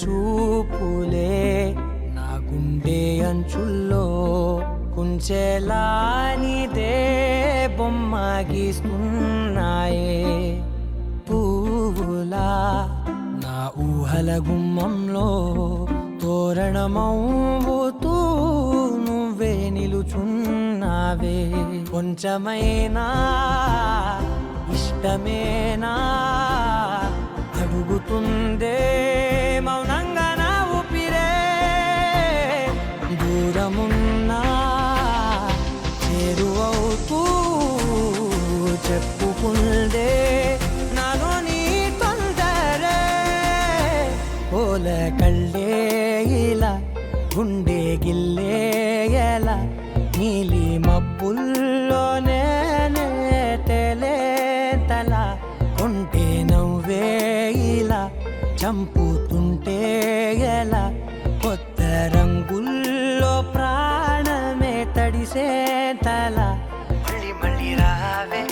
చూపులే నా గుండె అంచుల్లో కుంచెలా నీదే బొమ్మ గీస్తున్నాయే పువ్వులా నా ఊహల గుమ్మంలో తోరణమవుతూ నువ్వే నిలుచున్నావే కొంచెమైనా ఇష్టమేనా అడుగుతుందే మౌనంగా నా ఊపిరే దూరమున్నా చేరువవుతూ చెప్పుకుందే నాలో నీ తొందరే పోల కళ్ళే ఇలా గుండె గిల్లే ఎలా నీలి మబ్బుల్లోనే తల కొంటే నవ్వే ఇలా చంపుతుంటే ఎలా కొత్త రంగుల్లో ప్రాణమే తడిసే తల మళ్ళీ మళ్ళీ రావే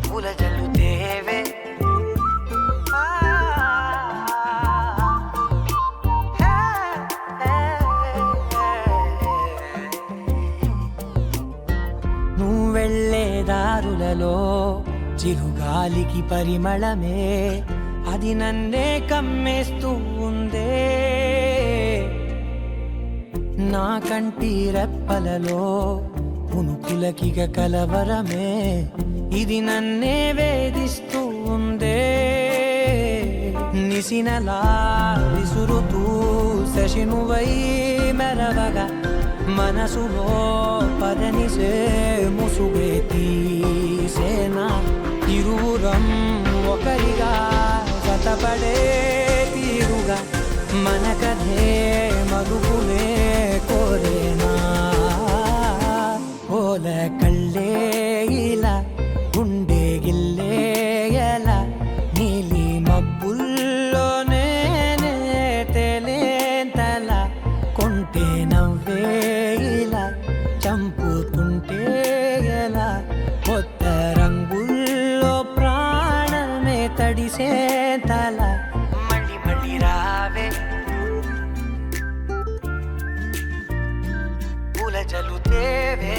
పూల జల్లుతేవే వెళ్ళే దారులలో చిరుగాలికి పరిమళమే అది నన్నే కమ్మేస్తూ ఉందే నా కంటి రెప్పలలో పునుకులకిగ కలవరమే ఇది నన్నే వేధిస్తూ ఉందే నిసినలా విసురుతూ శశినువై మెరవగా మనసులో పదనిసే ముసుగే తీసేనా ఇరువురం ఒకరిగా జతపడే తీరుగా మన కథే మరుగులే కోరేనా పోల కళ్ళే ఇలా గుండె గిల్లే ఎలా నీలి మబ్బుల్లోనే తేలేంతల కొంటే నవ్వే ఇలా చంపుతుంటే ఎలా కొత్త రంగుల్లో ప్రాణమే తడిసే తల మళ్ళీ మళ్ళీ రావే పూల జల్లుతేవే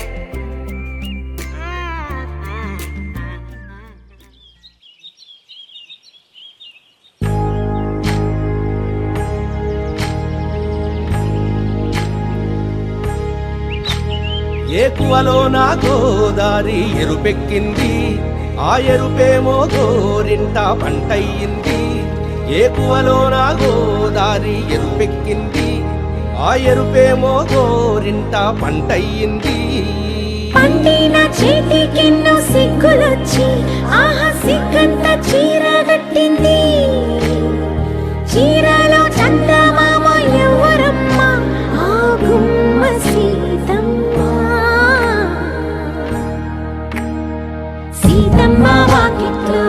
ఏకువలో నా గోదారి ఎరుపెక్కింది ఆ ఎరుపేమో గోరింట పంటయ్యింది ఏకువలో నా గోదారి ఎరుపెక్కింది ఆ ఎరుపేమో గోరింట పంటయ్యింది పండిన చేతికెన్నో సిగ్గులొచ్చి ఆహా సిగ్గంత చీరగట్టింది చీరలో చందమామ ఎవరమ్మ ఆ గుమ్మ సీతమ్మ వాకిట్లో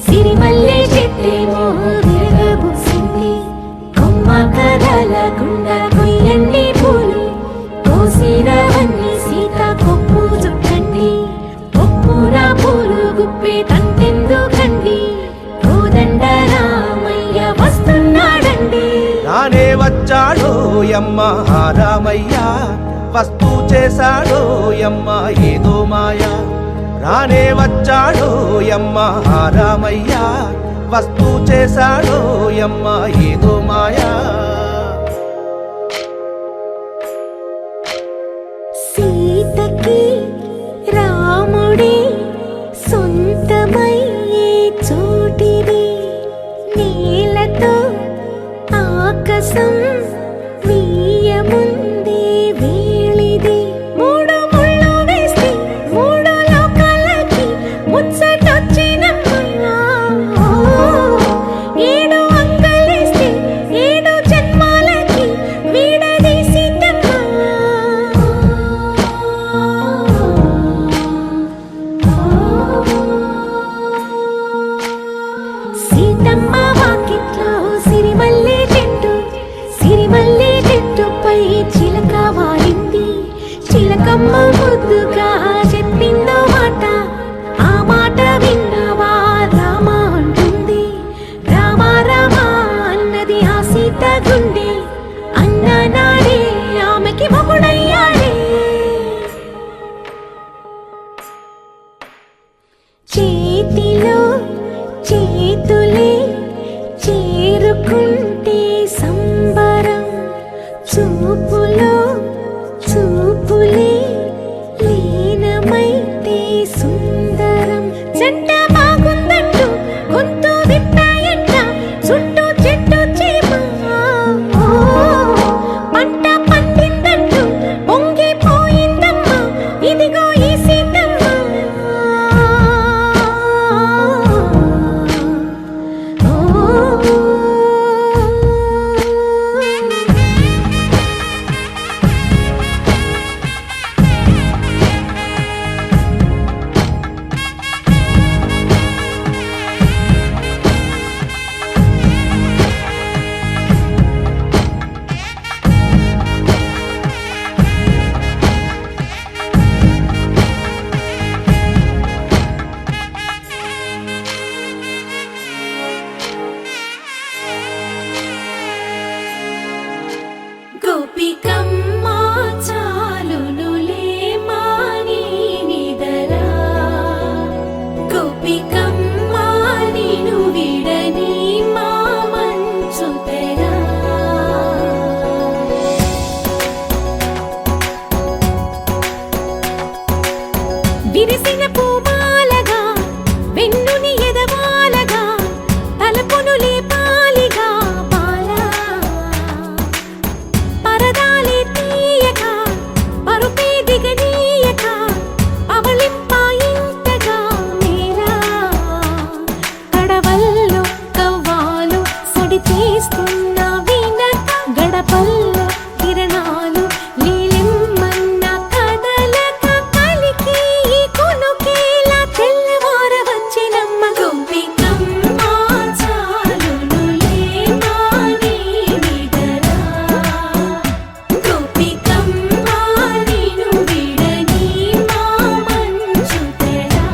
సిరిమల్లె చెట్టేమో విరగబూసింది కొమ్మ కదలకుండా కొయ్యండి పూలు కోసిరవన్నీ సీత కొప్పు చుట్టండి కొప్పున పూలు గుప్పే తంతెందుకండి కోదండ రామయ్య వస్తున్నాడండి రానే వచ్చాడో యమ్మ రామయ్య వస్తూ చేశాడో యమ్మ ఏదో మాయా రానే వచ్చాడో యమ్మ రామయ్య వస్తూ చేశాడో యమ్మ ఏదో మాయా సీతకి రాముడే సొంతమయ్యే చోటిది నేలతో ఆకాశం వీయముందే వేళిది మూడు ముళ్ళు వేస్తే మూడు లోకాలకి ముచ్చటొచ్చినమ్మా ఏడు అంగలేస్తే ఏడు జన్మాలకి వీడదీసిందమ్మా సీతమ్మ వాకిట్లో సిరిమల్లె చెట్టుపై చిలక వాలింది అమ్మ ముద్దుగా చెప్పిందో మాట, ఆ మాట విన్నవా రామ అంటుంది. రామ రామ అన్నది ఆ సీత గుండె, అన్న నాడే ఆమెకి మొగుడయ్యాడే. చేతిలో చేతులే చేరుకుంటే సంబరం, చూపులో చూపులే లీనమైతే సుందరం. జంట బాగుందంటూ గొంతు విప్పాయంట చుట్టూ చెట్టు చీమ, పంట పండిందంటూ పొంగిపోయిందమ్మా ఇదిగో ఈ సీతమ్మ. గోపికమ్మ చాలునులే మాని నిదరా, గోపికమ్మ నిను విడని మా మంచు తెరా. విరిసిన పూమాలగా వెన్నుని ఎదవాలగా తలపును లేపాలిగా బాలా, పరదాలే తీయక పరుపే దిగనీయక అవలింపాయింతగా మేరా. కడవల్లో కవ్వాలు సడి చేస్తున్న వీణత, గడపల్లో కిరణాలు లీలిమ్మన్న కదలక కలికి ఈ కొనుకేలా తెల్లవార వచ్చినమ్మ. గోపికమ్మ చాలునులే మాని నిదరా, గోపికమ్మ నిను విడని మా మంచు తెరా.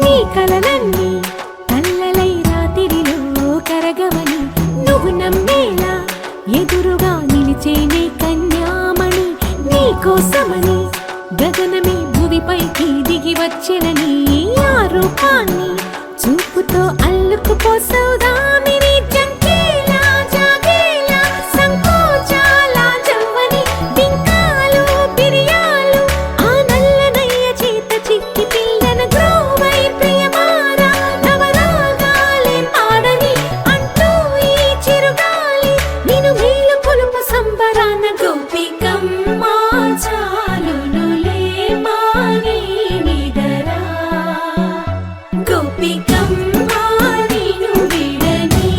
నీ కలలన్నీ కల్లలై రాత్రిలో కరగవని నువ్వు నమ్మేలా ఎదురుగా నిలిచేనే కన్యామణి. నీ కోసమని గగనమే భువిపైకి దిగి వచ్చినని ఆ రూపాన్ని చూపుతో అల్లుకుపోసౌదామిని. జంకేలా జాగేలా సంకోచాల జవ్వని బింకాలు బిరియాలు ఆ నల్లనయ్య చేత చిక్కి పిల్లన గ్రోవై ప్రియమారా నవరాగాలే పాడని అంటూ ఈ చిరుగాలి నిను మేలు కొలుపు సంబరాన. గోపికమ్మ చాలునులే మాని నిదరా, గోపికమ్మ నిను విడని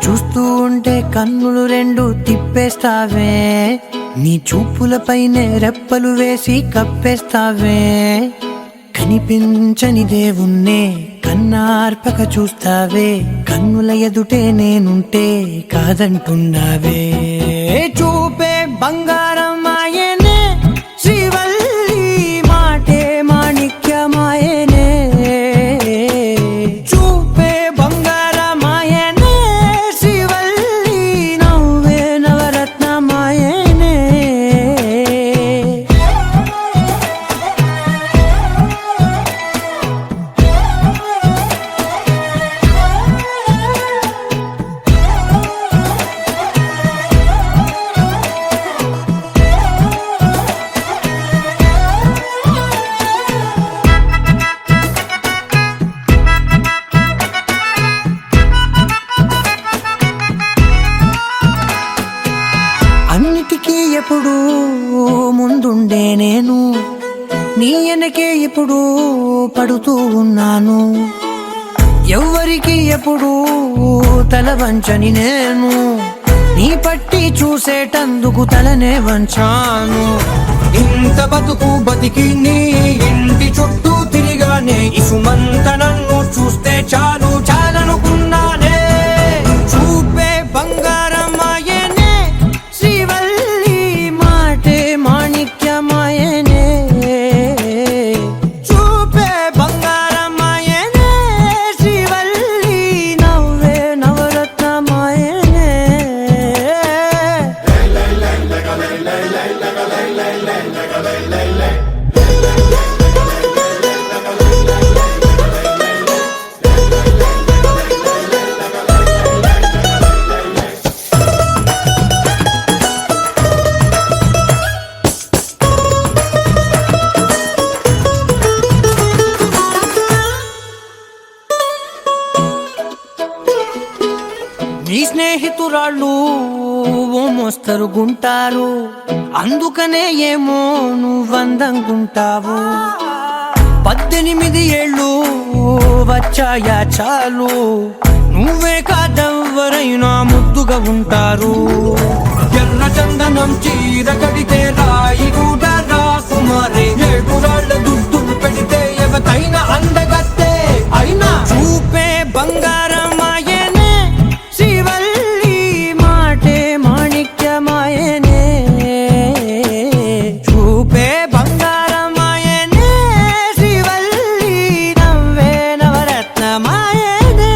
చూస్తూ ఉంటే కన్నులు రెండు తిప్పేస్తావే, నీ చూపులపైనే రెప్పలు వేసి కప్పేస్తావే. కనిపించని దేవుణ్ణే కన్నార్పక చూస్తావే, కన్నుల ఎదుటే నేనుంటే కాదంటున్నావే. చూపే బంగారం ఆయనే శ్రీవల్లి, మాటే మాణిక్యమాయనే. చూపే బంగారమాయనే శ్రీవల్లి, నవ్వే నవరత్నమాయనే. అన్నిటికీ ఎప్పుడు ముందుండే నేను, నీ వెనకే ఎప్పుడు పడుతూ ఉన్నాను. ఎవ్వరికి ఎప్పుడు తల వంచని నేను, నీ పట్టి చూసేటందుకు తలనే వంచాను. ఇంత బతుకు బతికి నీ ఇంటి చుట్టూ తిరిగానే, ఇసుమంత నన్ను చూస్తే చాలు చాలనుకున్నానే. చూపే బంగారమాయనే శ్రీవల్లి, మాటే మాణిక్యమాయనే. చూపే బంగారమాయనే శ్రీవల్లి, నవ్వే నవరత్నమాయనే. నీ స్నేహితురాళ్ళు ఓ మోస్తరు గుంటారు, అందుకనే ఏమో నువ్వందంగుంటావు. 18 ఏళ్ళు వచ్చాయా చాలు, నువ్వే కాదెవ్వరైనా ముద్దుగా ఉంటారు. ఎర్ర చందనం చీర కడితే రాయి కూడా రాకుమారే, 7 రాళ్ళ దుద్దులు పెడితే ఎవతైనా అందగత్తే. అయినా చూపే బంగారమాయనే శ్రీవల్లి, మాటే మాణిక్యమాయనే. చూపే బంగారమాయనే శ్రీవల్లి, నవ్వే నవరత్నమాయనే.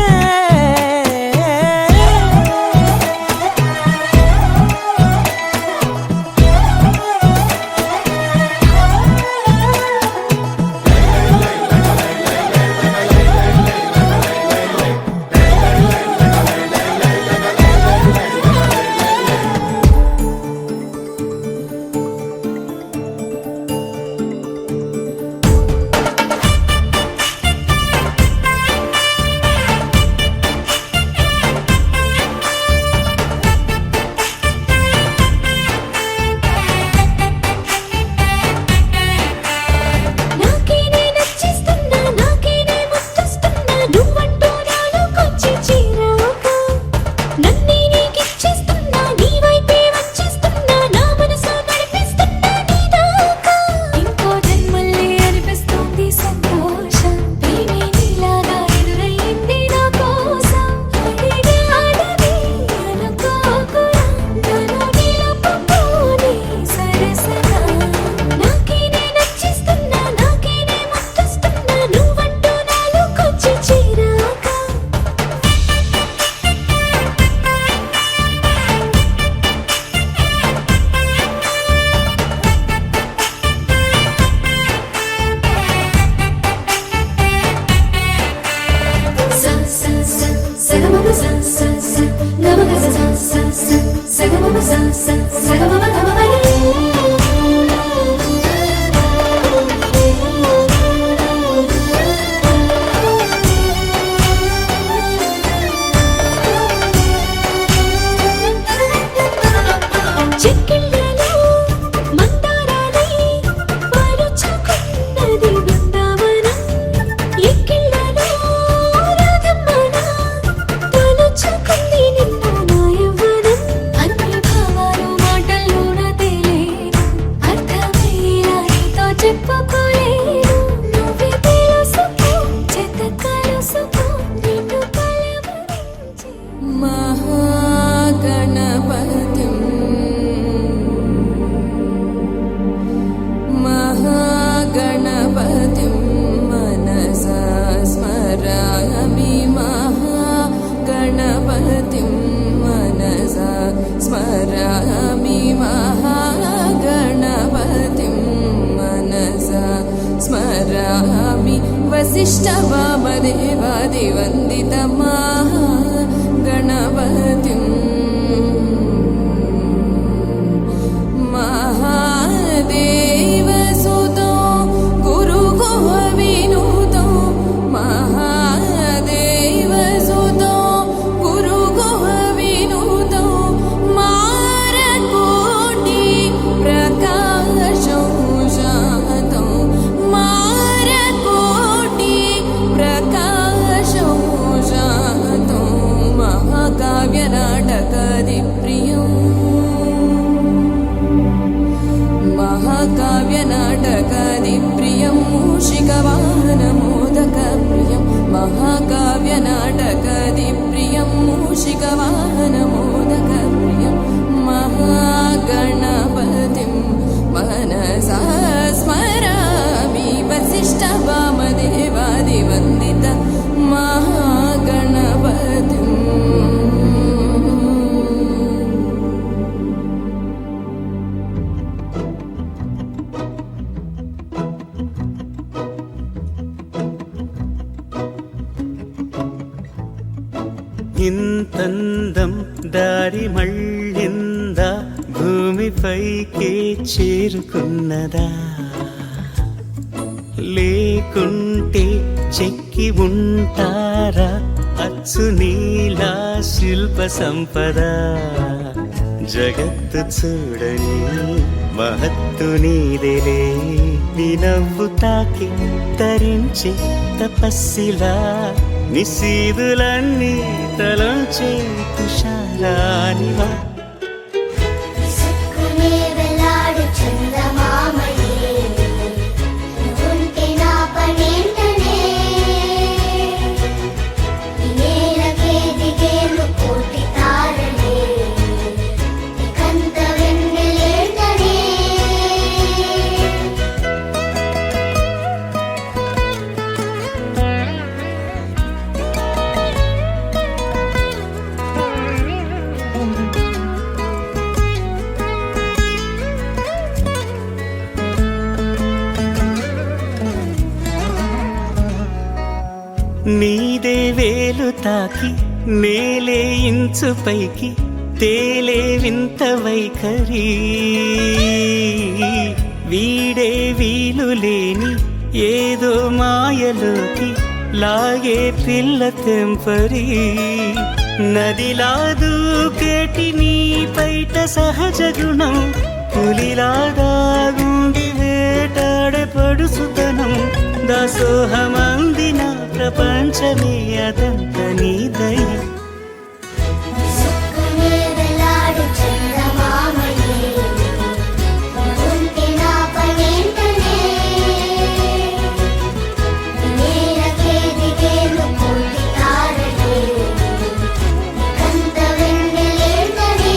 वसिष्ठ वामदेवादिवन्दितमा गणपतिं महादेवसुतो गुरुगुह विनुतो महादेवसुतो गुरुगुह विनुतो मारकोटि प्रकाशो जातो मारकोटि प्रकाशो जातो महाकाव्यनाटकादिप्रियम् महाकाव्यनाटकादिप्रियं मूषिकवाहनमोदकप्रियं महाकाव्यनाटकादिप्रियं मूषिकवाहनमोदकप्रियं महागणपतिं मनसा स्मरामि वसिष्ठ वामदेवादिवन्दित महागणपतिम् ఇంతందం దారి మళ్ళిందా భూమిపైకే చేరుకున్నదా లేకుంటే చెక్కి ఉంటారా అచ్చు నీలా శిల్ప సంపద జగత్తు చూడని మహత్తు నీదేలే నీ నవ్వు తాకి తరించే తపస్సిలా నిశీదులన్నీ తలంచే తుషారానివా విసుక్కునే వెలాడు చందమామయే నువ్వుంటే నా పనేంటనే ఈ నేలకే దిగేలు కోటి తారలే ఇకంత వెన్నెలేంటనే నీదే వేలు తాకి నేలే ఇంచు పైకి తేలే వింత వైఖరి వీడే వీలు లేని ఏదో మాయలోకి లాగే పిల్ల తెంపరి నదిలా దూకేటి నీ పైట సహజ గుణం పులిలాగా గుండి వేటాడే పడుసుతనం దాసోహమందిన ప్రపంచమే అదంత నీ దయ విసుక్కునే వెలాడు చందమామయే నువ్వుంటే నా పనేంటనే ఈ నేలకే దిగేలు కోటి తారలే ఇకంత వెన్నెలేంటనే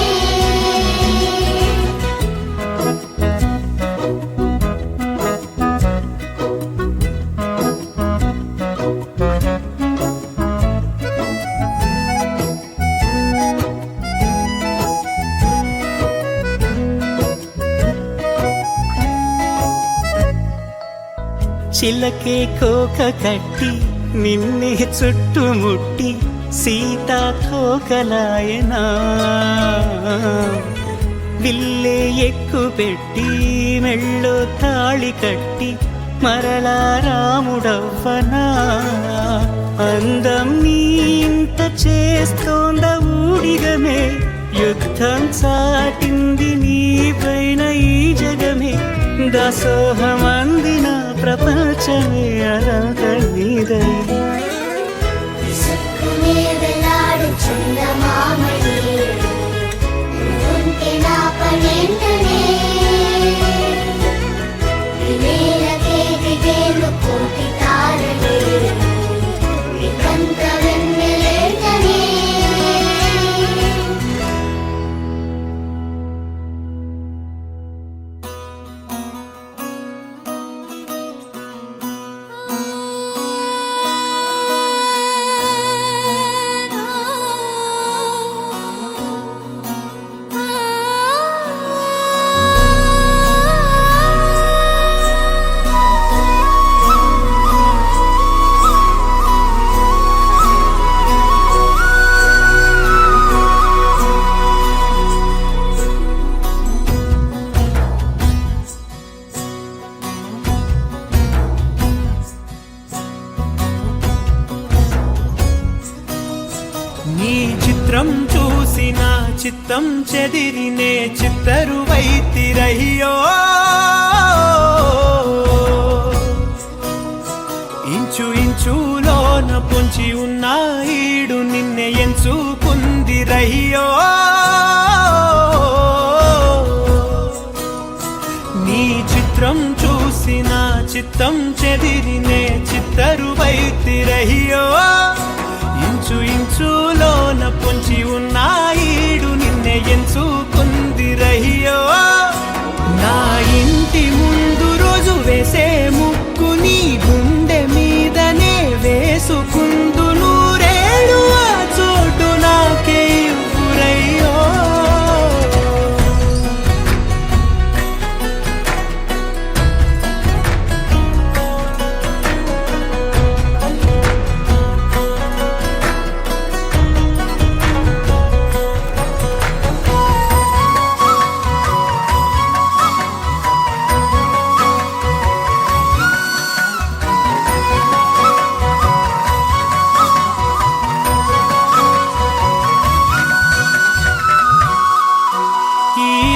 చిలకే కోక కట్టి నిన్నే చుట్టుముట్టి సీతా కోకలాయనా విల్లే ఎక్కు పెట్టి మెళ్ళో తాళి కట్టి మరలా రాముడవ్వనా అందం నీ ఇంత చేస్తోంద ఊడిగమే యుద్ధం చాటింది నీ పైన ఈ జగమే దాసోహమందిన ప్రపంచమే అనంత నీదై విసుక్కునే వెలాడు చందమామయే నువ్వుంటే నా పనేంటనే ఈ నేలకే దిగేలు కోటి తారలే ఇకంత వెన్నెలేంటనే చిత్రం చూసిన చిత్తం చెదిరినే చిత్తరువైతిరయ్యో ఇంచు ఇంచులోన పొంచి ఉన్న ఈడు నిన్నే ఎంచుకుందిరయ్యో నీ చిత్రం చూసిన చిత్తం చెదిరినే చిత్తరువైతిరయ్యో ఇంచు ఇంచులోన పొంచి ఉన్న ఈడు నిన్నే ఎంచుకుందిరయ్యో నా ఇంటి ముందు రోజు వేసే ముక్కు నీ గుండె మీదనే వేసుకుందు నూరేడు ఆ చోటు నాకే ఇవ్వురయ్యో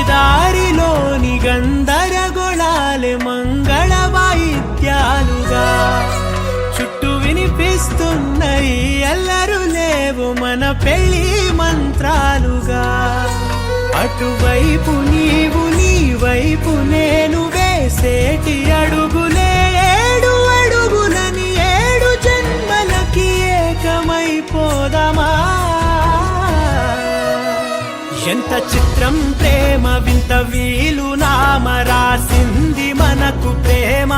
దారిలోని గందరగోళాలే మంగళ వాయిద్యాలుగా చుట్టూ వినిపిస్తున్నాయి అల్లరు లేవు మన పెళ్లి మంత్రాలుగా అటువైపు నీవు నీ వైపు నేను వేసేటి అడుగులే ఏడు అడుగులని ఏడు జన్మలకి ఏకమైపోదామా ఎంత చిత్రం ప్రేమ వింత వీలు నామ రాసింది మనకు ప్రేమ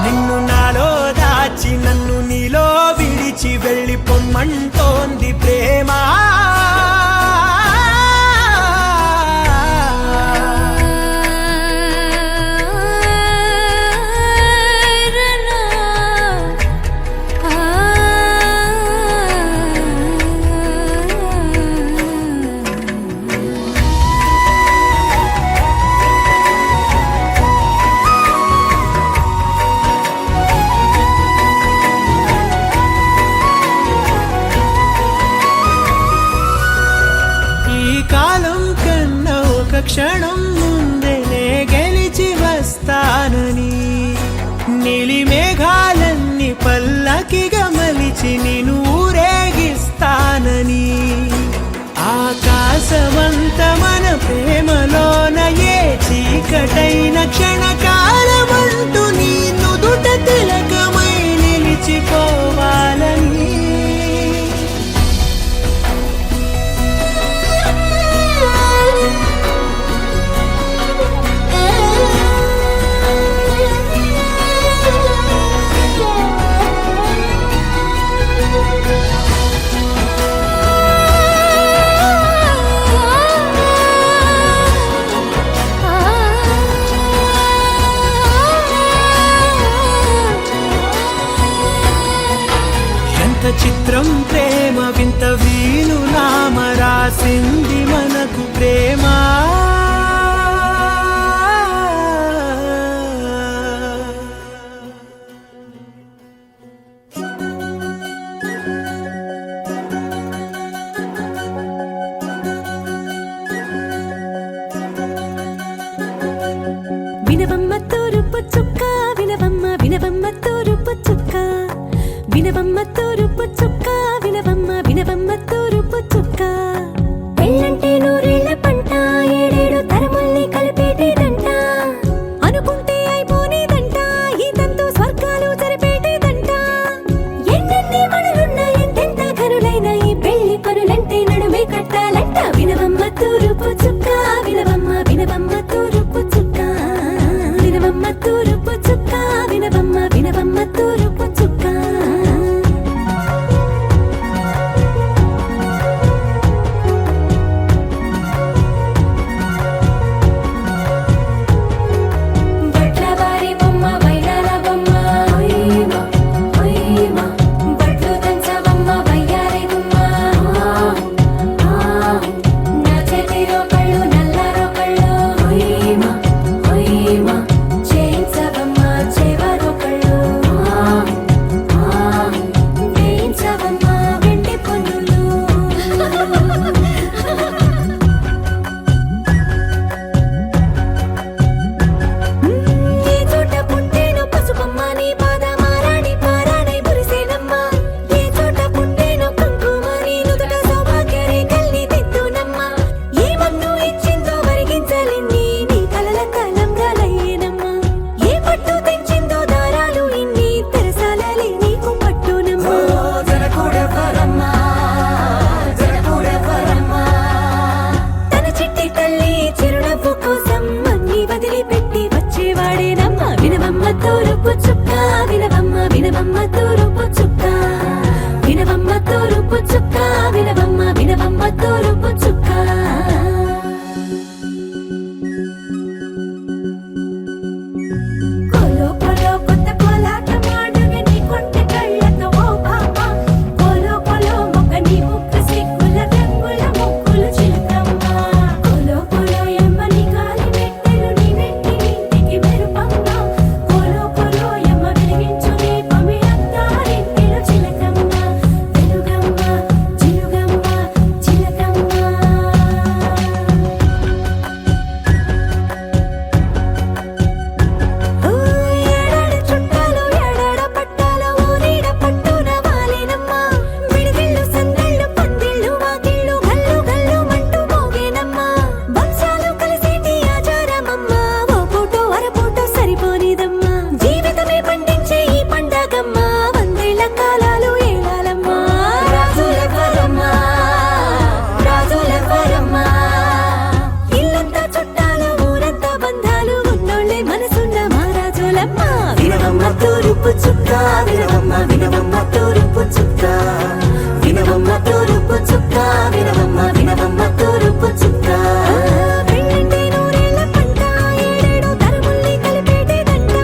నిన్ను నాలో దాచి నన్ను నీలో విడిచి వెళ్ళిపోమ్మంటోంది ప్రేమ క్షణం ముందేనే గెలిచి వస్తానని నీలి మేఘాలన్నీ పల్లకిగా మలిచి నిన్ను ఊరేగిస్తానని ఆకాశమంత మన ప్రేమలోన ఏ చీకటైన క్షణకాలమంటూ నీ నుదుట తిలకమై నిలిచిపోవాలని చిత్రం ప్రేమ వింత వీలు నామ రాసింది మనకు ప్రేమ వినవమ్మ తూరుపు చుక్క వినవమ్మ వినవమ్మ తూరుపు చుక్క వినవమ్మ తూరుపు చుక్క వినవమ్మ వినవమ్మ తూరుపు చుక్క పెళ్ళంటే నూరేళ్ల పంట ఏడేడు తరముల్ని కలిపేటేదంట అనుకుంటే అయిపోనేదంట ఈ తంతు స్వర్గాలు జరిపేటేదంట ఎన్నెన్ని మనులున్న ఎంతెంత కరులైన ఈ పెళ్లి పనులంటే నడుమే కట్టాలంట వినవమ్మ తూరుపు చుక్క వినవమ్మ వినవమ్మ తూరుపు చుక్క వినవమ్మ తూరుపు చుక్క వినవమ్మ వినవమ్మ తూరుపు చుక్క తూరుపు చుక్క వినవమ్మ వినవమ్మ తూరుపు చుక్క వినవమ్మ తూరుపు చుక్క వినవమ్మ వినవమ్మ తూరుపు చుక్క కోలో కోలో కొత్త కోలాటం ఆడవే నీ కొంటె కళ్ళతో ఓ బాబా కోలో కోలో మొక్క నీ ముక్కు సిగ్గుల రంగుల ముక్కులు చిలకమ్మ కోలో కోలో యమ్మ నీ కాలి మెట్టెలు నీ నెట్టి నింటికి మెరుపమ్మ కోలో కోలో యమ్మ వెలిగించు నీ పమి అత్తారింటిలో చిలకమ్మ వెలుగమ్మ చిలుగమ్మ చిలకమ్మ ఏడాడ చుట్టాలు ఏడాడ పట్టాలు ఊరిడ పట్టున వాలేనమ్మ విడిదిళ్ళు సందళ్ళు పందిళ్ళు వాకిళ్ళు గల్లు గల్లు మంటూ మోగేనమ్మ వంశాలు కలిసేటి ఆచారమమ్మ ఓ పూటో అరపూటో సరిపోనిదమ్మ జీవితమే పండించే ఈ పండగమ్మ వందేళ్ల కాలాలు ఏలాలమ్మ రాజుల వరమ్మ రాజుల వరమ్మ ఇల్లంతా చుట్టాలు ఊరంతా బంధాలు ఉన్నోళ్ళే మనసున్న మహారాజులమ్మ వినవమ్మ తూరుపు చుక్క వినవమ్మ వినవమ్మ తూరుపు చుక్క వినవమ్మ తూరుపు చుక్క వినవమ్మ వినవమ్మ తూరుపు చుక్క పెళ్ళంటే నూరేళ్ల పంట ఏడేడు తరముల్ని కలిపేటేదంట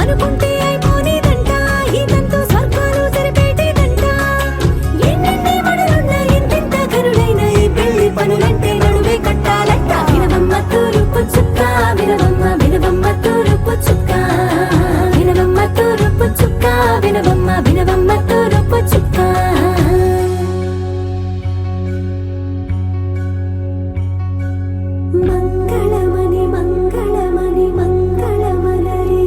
అనుకుంటే అయిపోనేదంట ఈ తంతు స్వర్గాలు సరిపేటేదంట ఎన్నెన్ని మడులున్న ఎంతెంత కరుడైన ఈ పెళ్లి పనులంటే నడువే కట్టాలంట వినవమ్మ తూరుపు చుక్క వినవమ్మ వినవమ్మ తూరుపు చుక్క వినవమ్మ తూరుపు చుక్క వినవమ్మ వినవమ్మ తూరుపు చుక్క మంగళమణి మంగళమణి మంగళమలరే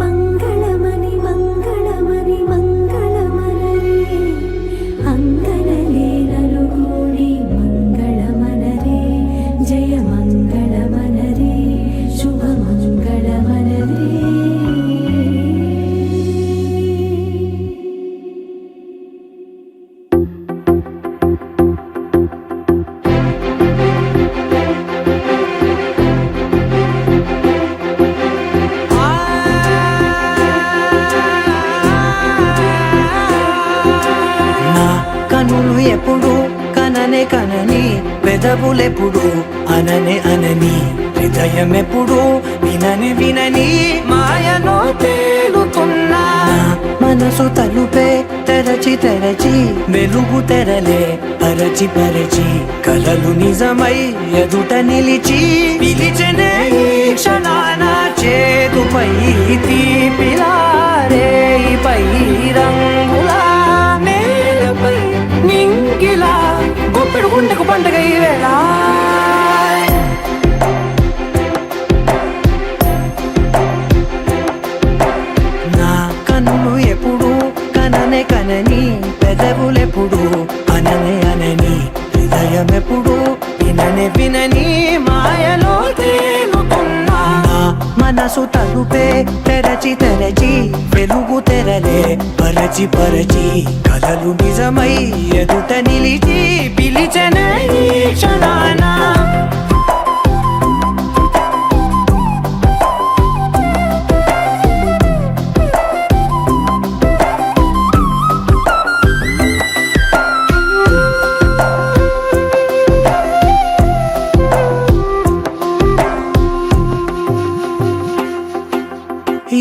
మంగళమణి మంగళమణి మంగళమలరే అంగనలే నలుగూడి మంగళమనరే జయ మంగళమనరే శుభ మంగళమనరే నా కనులు ఎప్పుడు కననే కనని పెదవులెప్పుడు అననే అనని హృదయం ఎప్పుడు వినని వినని మాయలో తేలుతున్నా నా మనసు తలుపే తెరచి తెరచి వెలుగు తెరలే పరచి పరచి కలలు నిజమై ఎదుట నిలిచి పిలిచెనే ఈ క్షణాన చేతుపై తీపిలారే పై రంగులా నేలపై నింగిలా గుప్పెడు గుండెకు పండగ ఈ వేళ నా కన్నులు ఎప్పుడు కననే కనని పెదవులెప్పుడు అననే అనని హృదయం ఎప్పుడు విననే వినని మాయలో తేలుతున్నా నా మనసు తలుపే తెరచి తెరచి వెలుగు తెరలే పరచి పరచి కలలు నిజమై ఎదుట నిలిచి పిలిచెనే ఈ క్షణాన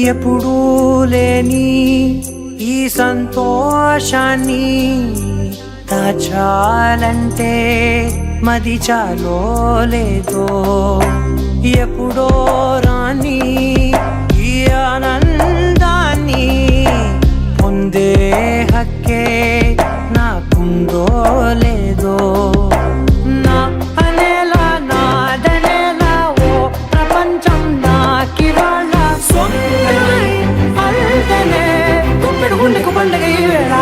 ఎప్పుడూ లేని ఈ సంతోషాన్ని దాచాలంటే మది చాలో లేదో ఎప్పుడో రాని ఈ ఆనందాన్ని పొందే హక్కే నాకుందో లేదో నా అనేలా నాదనేలా ఓ ప్రపంచం నాకివాళ సొంతమై అల్దనే గుప్పెడు గుండెకు పండగ ఈ వేళ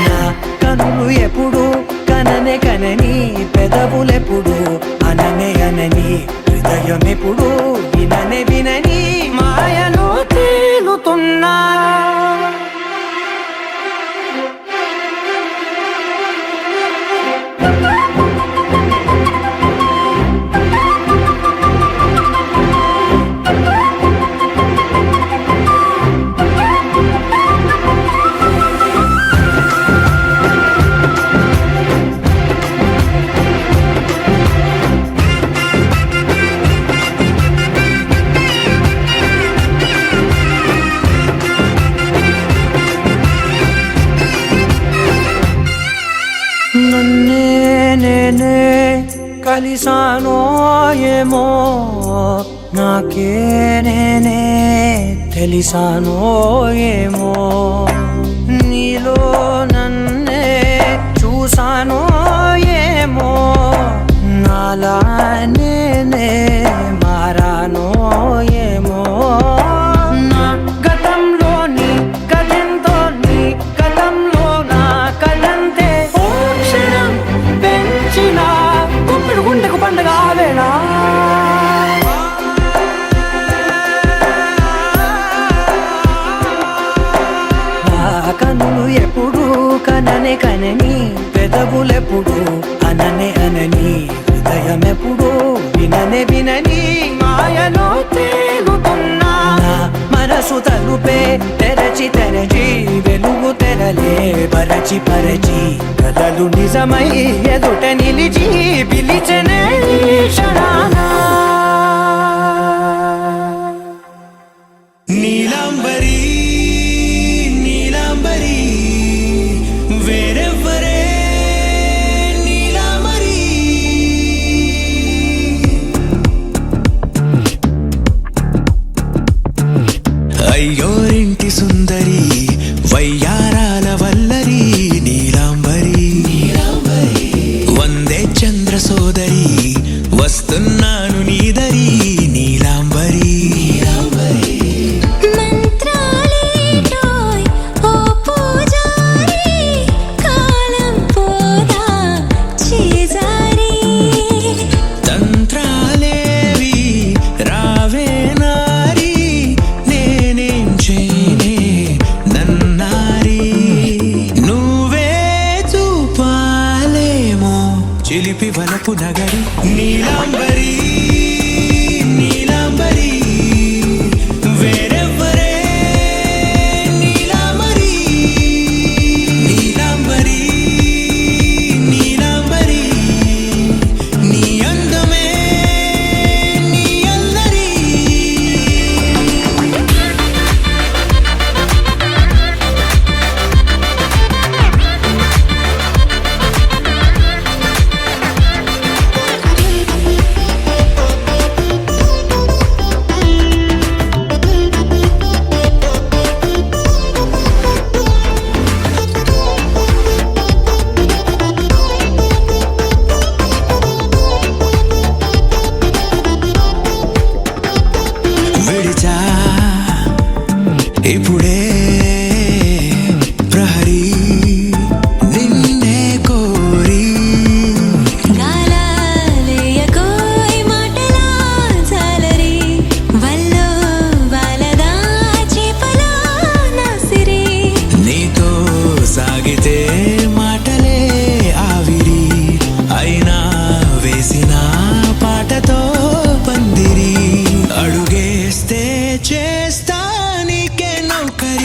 నా కనులు ఎప్పుడు కననే కనని పెదవులెప్పుడు అననే అనని హృదయం ఎప్పుడు విననే వినని మాయలో తేలుతున్నా కలిసానో ఏమో నాకే నేనే తెలిసానో ఏమో నీలో నన్నే చూసానో ఏమో నాలా నేనే మారానో ఏమో నా గతంలోని కథంతో నీ గతంలో నా కథంతే ఓ క్షణం పెంచిన గుప్పిడి గుండెకు పండుగ ఆవేళ కనులు ఎప్పుడు కననే కనని పెదవులెప్పుడు అననే అనని హృదయం ఎప్పుడు విననే వినని మాయలో తేలుతున్నా నా మనసు తలుపే తెరచి తెరచి వెలుగు తెరలే పరచి పరచి కలలు నిజమై ఎదుట నిలిచి పిలిచనే క్షణానా నీలాంబరి నీలాంబరి వేరెవ్వరే నీలాంబరి అయ్యోరింటి సుందరి వయ్యారాల వల్లరి నీలాంబరి వందే చంద్ర సోదరి వస్తున్నాను నీదరి నీలాంబరి మంత్రాలేటోయ్ ఓ పూజారి కాలం పోదా చేజారి తంత్రాలేవి రావే నారి నేనేం చేయనే నన్నారి నువ్వే చూపాలేమో చిలిపి వలపు నగరి నీలాంబరి నీలాంబరి వేరెవ్వరే నీలాంబరి నీలాంబరి నీలాంబరి నీ అందమే నీ అందరి విడిచా ఇప్పుడే ప్రహరీ నిన్నే కోరి గాలాలేయకోయ్ మాటలా జాలరి వల్లో వాలదా చేపలా నాసిరి నీతో సాగితే మాటలే ఆవిరి అయినా వేసిన పాటతో పందిరి అడుగేస్తే చేస్తా నీకే నౌకరి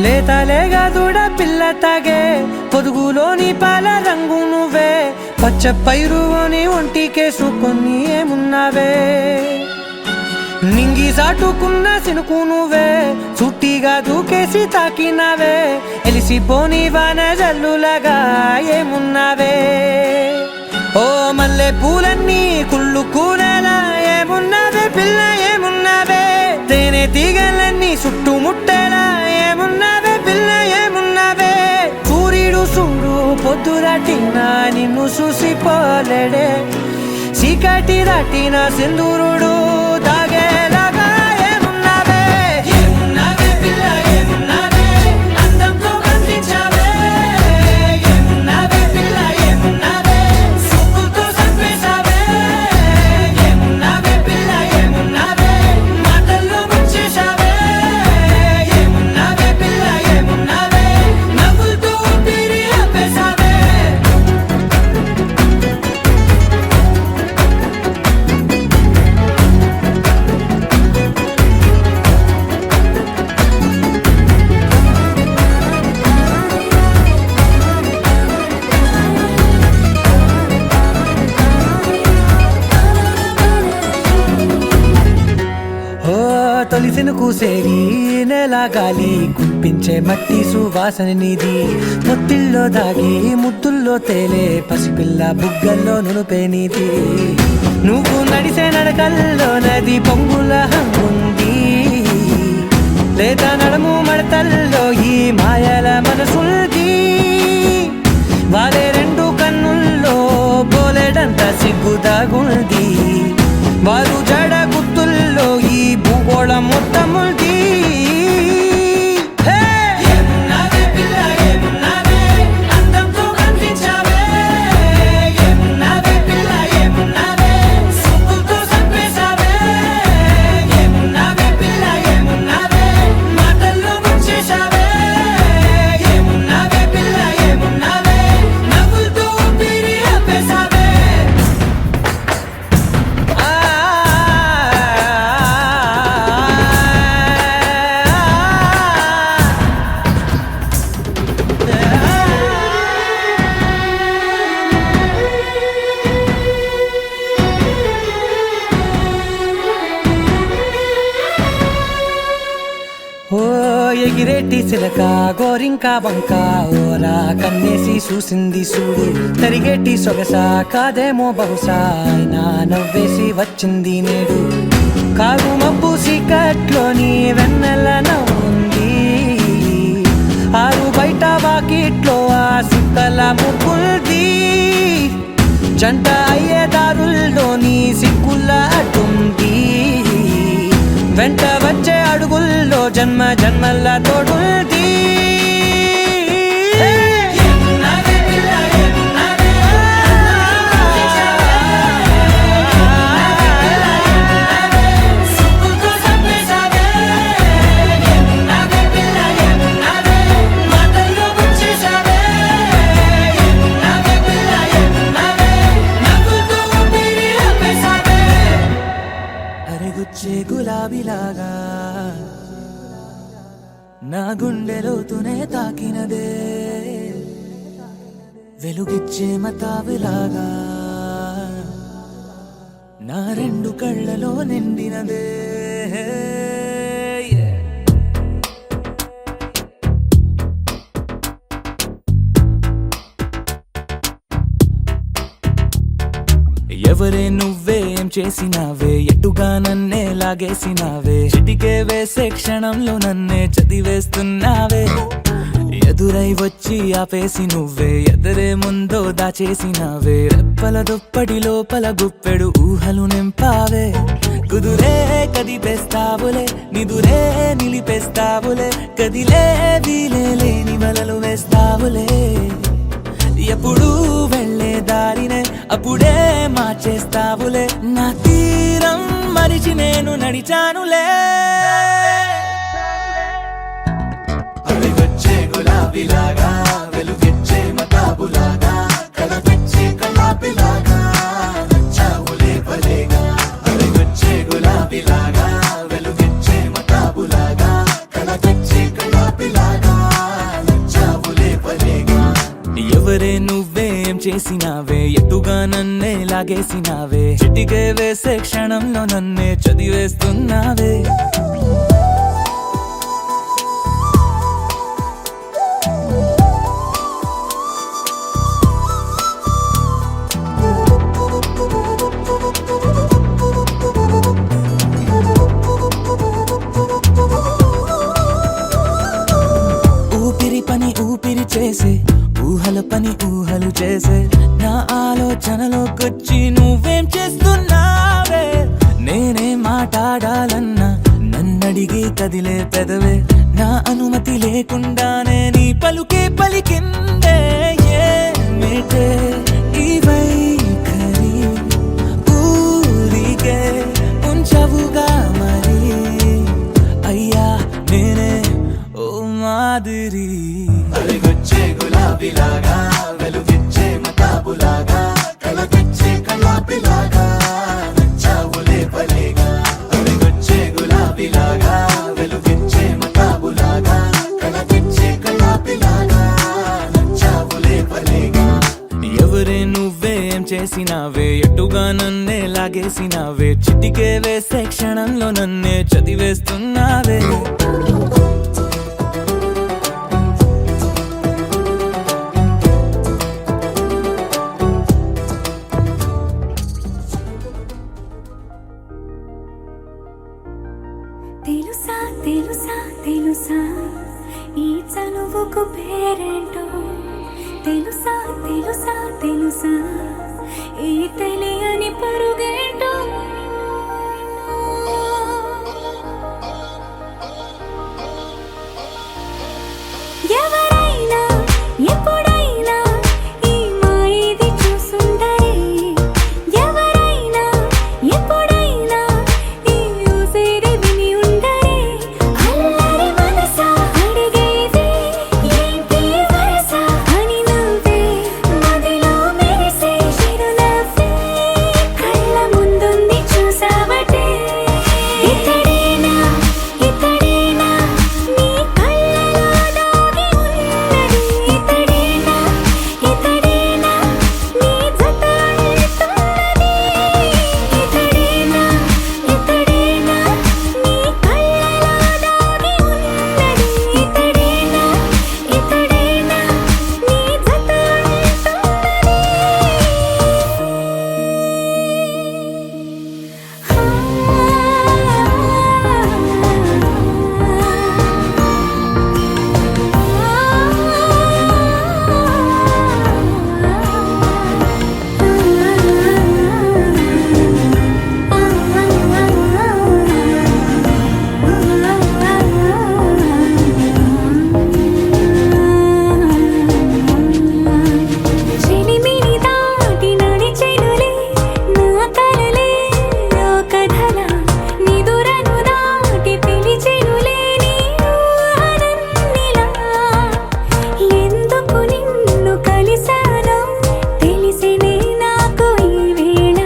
లేతలేగా దూడ పిల్ల తాగే పొదుగులోని పాల రంగు నువ్వే పచ్చ పైరుని ఒంటికేసుకొని ఏమున్నావే నింగి సాటుకున్న సినుకు నువ్వే చుట్టిగా దూకేసి తాకినావే ఎలిసిపోని వాన జల్లులగా ఏమున్నావే ఓ మల్లె పూలన్నీ కుళ్ళు కూరలా ఏమున్నావే పిల్ల ఏమున్నావే తేనె తీగలన్నీ చుట్టుముట్టేలా ఏమున్నావే పిల్ల ఏమున్నావే సూర్యుడు చూడు పొద్దురాటినా నిన్ను చూసిపోలేడే చీకటి దాటిన సింధూరుడు తాగేలాగా ఏమున్నావే ఏమున్నావే పిల్ల ఏమున్నావే అందంతో కనిపించావే ఏమున్నావే పిల్ల ఏమున్నావే సుక్కుతో చంపేశావే ఏమున్నావే పిల్ల ఏమున్నావే మాటల్లో ముంచేశావే ఏమున్నావే పిల్ల ఏమున్నావే నవ్వులతో ఊపిరి ఆపేశావే తొలిసిన కూసేరి నెల గాలి కుప్పించే మట్టి సువాసన నీది ముత్తిల్లో దాగి ముద్దుల్లో తేలే పసిపిల్ల బుగ్గల్లో నునుపే నీది నువ్వు నడిసే నడకల్లో నది పొంగుల హంగుంది లేదా నడుము మడతల్లో ఈ మాయల మనసుంది వారే రెండు కన్నుల్లో బోలెడంత సిగ్గు దాగుంది వారు జడ గుర్తుల్లో ఈ భూగోళం మొత్తముంది ఏమున్నావే పిల్ల ఏమున్నావే అందంతో కనిపించావే ఏమున్నావే పిల్ల ఏమున్నావే సుక్కుతో చంపేశావే ఏమున్నావే పిల్ల ఏమున్నావే మాటల్లో ముంచేశావే ఏమున్నావే పిల్ల ఏమున్నావే నవ్వులతో ఊపిరి ఆపేశావే ఓ ఎగిరేటి చిలక గోరింకా వంక ఓరా కన్నేసి చూసింది చూడు తరిగేటి సొగస కాదేమో బహుశా అయినా నవ్వేసి వచ్చింది నేడు కారు మబ్బు సీకట్లోని వెన్నెల నవ్వుంది ఆరు బయట వాకిట్లో ఆ సుక్కల ముగ్గుల్ది జంట అయ్యే దారుల్లోని సిగ్గుల అడ్డుంది వెంట వచ్చే అడుగుల్లో జన్మ జన్మల తోడుంది ఏమున్నావే పిల్ల ఏమున్నావే సుక్కుతో చంపేశావే ఏమున్నావే పిల్ల ఏమున్నావే మాటల్లో ముంచేశావే ఏమున్నావే పిల్ల ఏమున్నావే నవ్వులతో ఊపిరి ఆపేశావే అరెగుచ్చే గులాబీలాగా నా గుండెలోతునే తాకినదే వెలుగిచ్చే మతాబులాగా నా రెండు కళ్ళలో నిండినదే ఎవరే నువ్వేం చేసినావే ఎటుగా నన్నే లాగేసినావే చిటికే వేసే క్షణంలో నన్నే చదివేస్తున్నావే ఎదురై వచ్చి ఆపేసి నువ్వే ఎదరే ముందో దాచేసినావే రెప్పల దుప్పటి లోపల గుప్పెడు ఊహలు నింపావే కుదురే కదిపేస్తావులే నిదురే నిలిపేస్తావులే కదిలే వీలే లేని వలలు వేస్తావులే ఎప్పుడు వెళ్ళే దారినే అప్పుడే మార్చేస్తావులే నా తీరం మరిచి నేను నడిచానులే అలిగొచ్చే గులాబీలాగా వెలుగిచ్చే మతాబులాగా కలపిచ్చే కలాపిలాగా నచ్చావులే భలేగా అలిగొచ్చే గులాబీలాగా వెలుగిచ్చే మతాబులాగా కలపిచ్చే కలాపిలాగా లాగేసినావే చిటికే వేసే క్షణంలో నన్నే చదివేస్తున్నావే ఊపిరి చేసే ఊహల పని ఊహలు చేసే నా ఆలోచనలోకొచ్చి నువ్వేం చేస్తున్నావే నేనే మాట్లాడాలన్నా నన్నడిగి కదిలే పెదవే నా అనుమతి లేకుండానే నీ పలుకే పలికిందే ఏమిటే ఈ వైఖరి ఊరికే ఉంచవుగా మరి అయ్యా నేనే ఓ మాదిరి అరిగొచ్చే గులాబీలాగా వెలుగిచ్చే మతాబులాగా కలగచ్చే కలాపిలాగా నచ్చావులే భలేగా అరిగొచ్చే గులాబీలాగా వెలుగిచ్చే మతాబులాగా కలగచ్చే కలాపిలాగా నచ్చావులే భలేగా ఎవరే నువ్వేం చేసినావే ఎటుగా నన్నే లాగేసినావే చిటికే వేసే క్షణంలో నన్నే చదివేస్తున్నావే తెలుసా తెలుసా తెలుసా ఈ చనువుకు పేరేంటో తెలుసా తెలుసా తెలుసా ఈ తెలియని పరుగేంటో ఎవరైనా ఎప్పుడైనా ఈ మాయది చూసుండరే ఎవరైనా ఎప్పుడైనా ఈ ఊసేది విని ఉండరే అల్లరి మనసా అడిగేది ఏంటి వరస అని నవ్వే మదిలో మెరిసే చిరునవ్వే కళ్ళ ముందుంది చూసావటే ఇతడేనా ఇతడేనా నీ కళ్ళలో దాగి ఉన్నది ఇతడేనా ఇతడేనా నీ జత అంటున్నది ఇతడేనా ఇతడేనా నీ కళ్ళలో దాగి ఉన్నది ఇతడేనా ఇతడేనా నీ జత చెలిమిని దాటి నడిచెనులే నా కలలే ఓ కథలా నిదురను దాటి పిలిచెనులే నీ ఊహలన్నిలా ఎందుకు నిన్ను కలిసానో తెలిసినే నాకు ఈ వేళ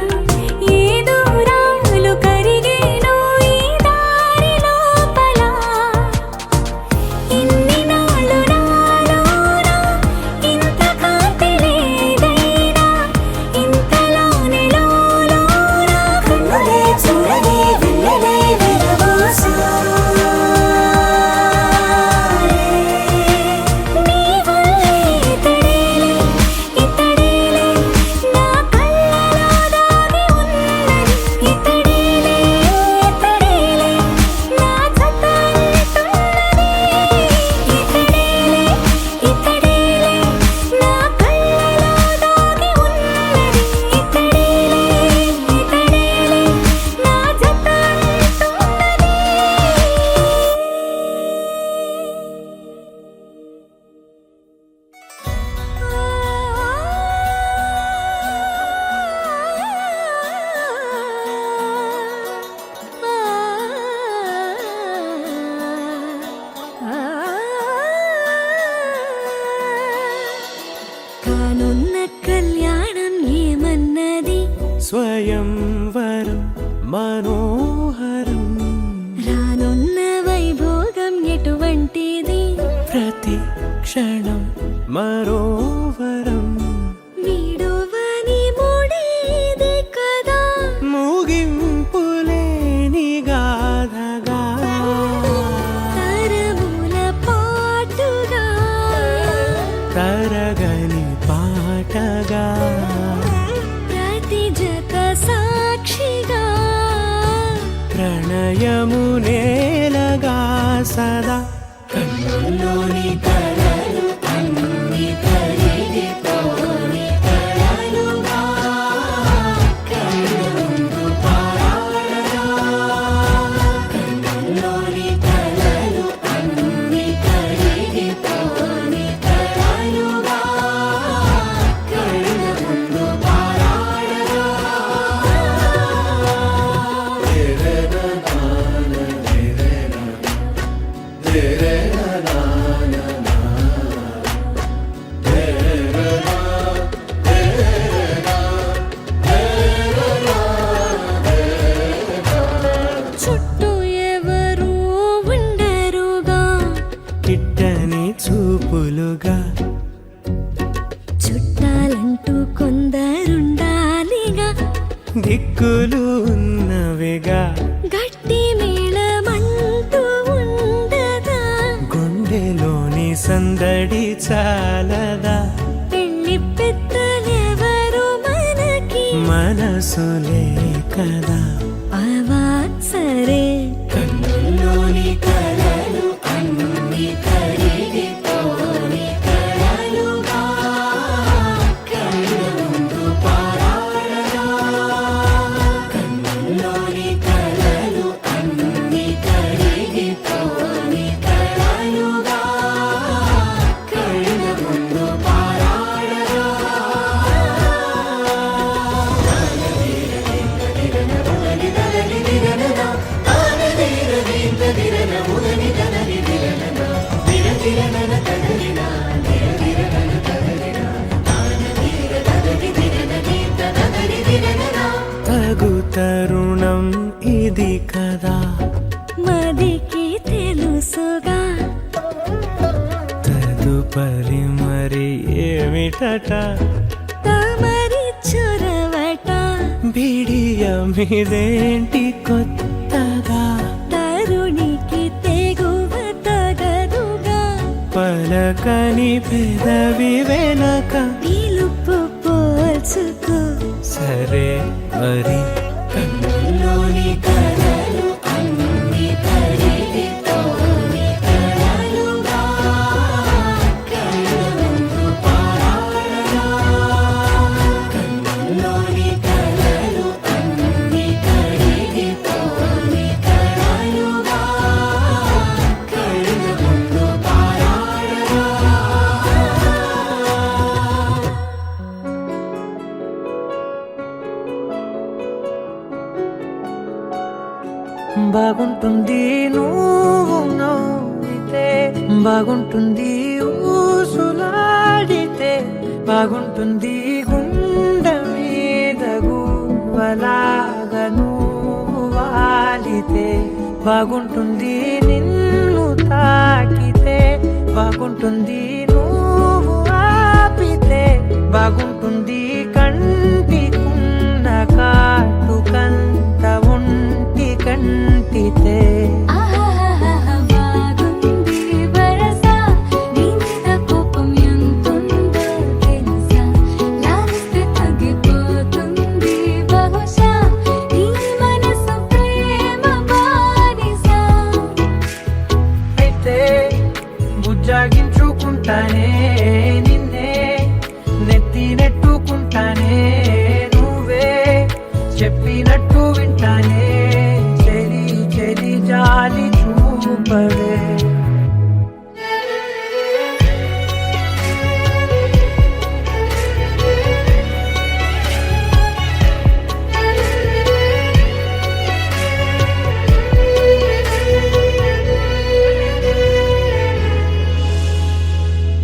ఏ దూరాలు కరిగేనో ఈ దారి లోపల ఇన్ని నాళ్ళు నాలోన ఇంత కాంతి లేదైనా ఇంతలోనే లోలోన కన్నులే చూడని వెన్నెలే విరబోసాయే నీ వల్లే ఇతడేలే ఇతడేలే నా కళ్ళలో దాగి ఉన్నది ఇతడేలే ఇతడేలే నా జత అంటున్నది ఇతడేలే ఇతడేలే నా కళ్ళలో దాగి ఉన్నది ఇతడేలే ఇతడేలే నా జత కానున్న కళ్యాణం ఏమన్నది స్వయంవరం మనోహరం రానున్న వైభోగం ఎటువంటిది ప్రతి క్షణం మరోవరం వీడువని ముడేది నిత్యము నేలగా సదా కన్నుల్లోని కలలు అన్ని కరిగిపోని కలలుగా కళ్ళ ముందు పారాడగా కన్నుల్లోని కలలు అన్ని కరిగిపోని కలలుగా కళ్ళ ముందు పారాడగా చుట్టూ ఎవరు ఉండరుగా కిట్టని చూపులుగా చుట్టాలంటూ కొందరుండాలిగా దిక్కులు ఉన్నవిగా గట్టి మేళమంటూ ఉండదా గుండెలోని సందడి చాలదా పెళ్లి పెద్దలెవరు మనకి మనసులే కదా అవా సరే కన్నుల్లోని కలలు అన్ని కరిగిపోని కలలుగా కళ్ళ ముందు పారాడగా కన్నుల్లోని కలలు అన్ని కరిగిపోని కలలుగా కళ్ళ ముందు పారాడగా తగు తరుణం ఇది కదా మదికి తెలుసుగా తదుపరి మరి ఏమిటట తమరి చొరవట బిడియమిదేంటి కొత్తగా తరుణికి తెగువ తగదుగా పలకని పెదవి వెనక పిలుపు పోల్చుకో సరే మరి కన్నుల్లోని కలలు అన్ని కరిగిపోని కలలుగా కళ్ళ ముందు పారాడగా కన్నుల్లోని కలలు అన్ని కరిగిపోని కలలుగా కళ్ళ ముందు పారాడగా బాగుంటుంది నువ్వు నవ్వితే బాగుంటుంది ఊసులాడితే బాగుంటుంది గుండె మీద గువ్వలాగా నువ్వు వాలితే బాగుంటుంది నిన్ను తాకితే బాగుంటుంది నువ్వు ఆపితే బాగుంటుంది కంటికున్న కాటుకంత ఒంటి కంటితే బాగుంది వరస నీ మీద కోపం ఎంతుందో తెలుసా లాలిస్తే తగ్గిపోతుంది బహుశా నీ మనసు ప్రేమ బానిసా అయితే బుజ్జాగించుకుంటానే నిన్నే నెత్తి నెట్టుకుంటానే నువ్వే చెప్పినట్టు వింటానే చెలి చెలి జాలి చూపవే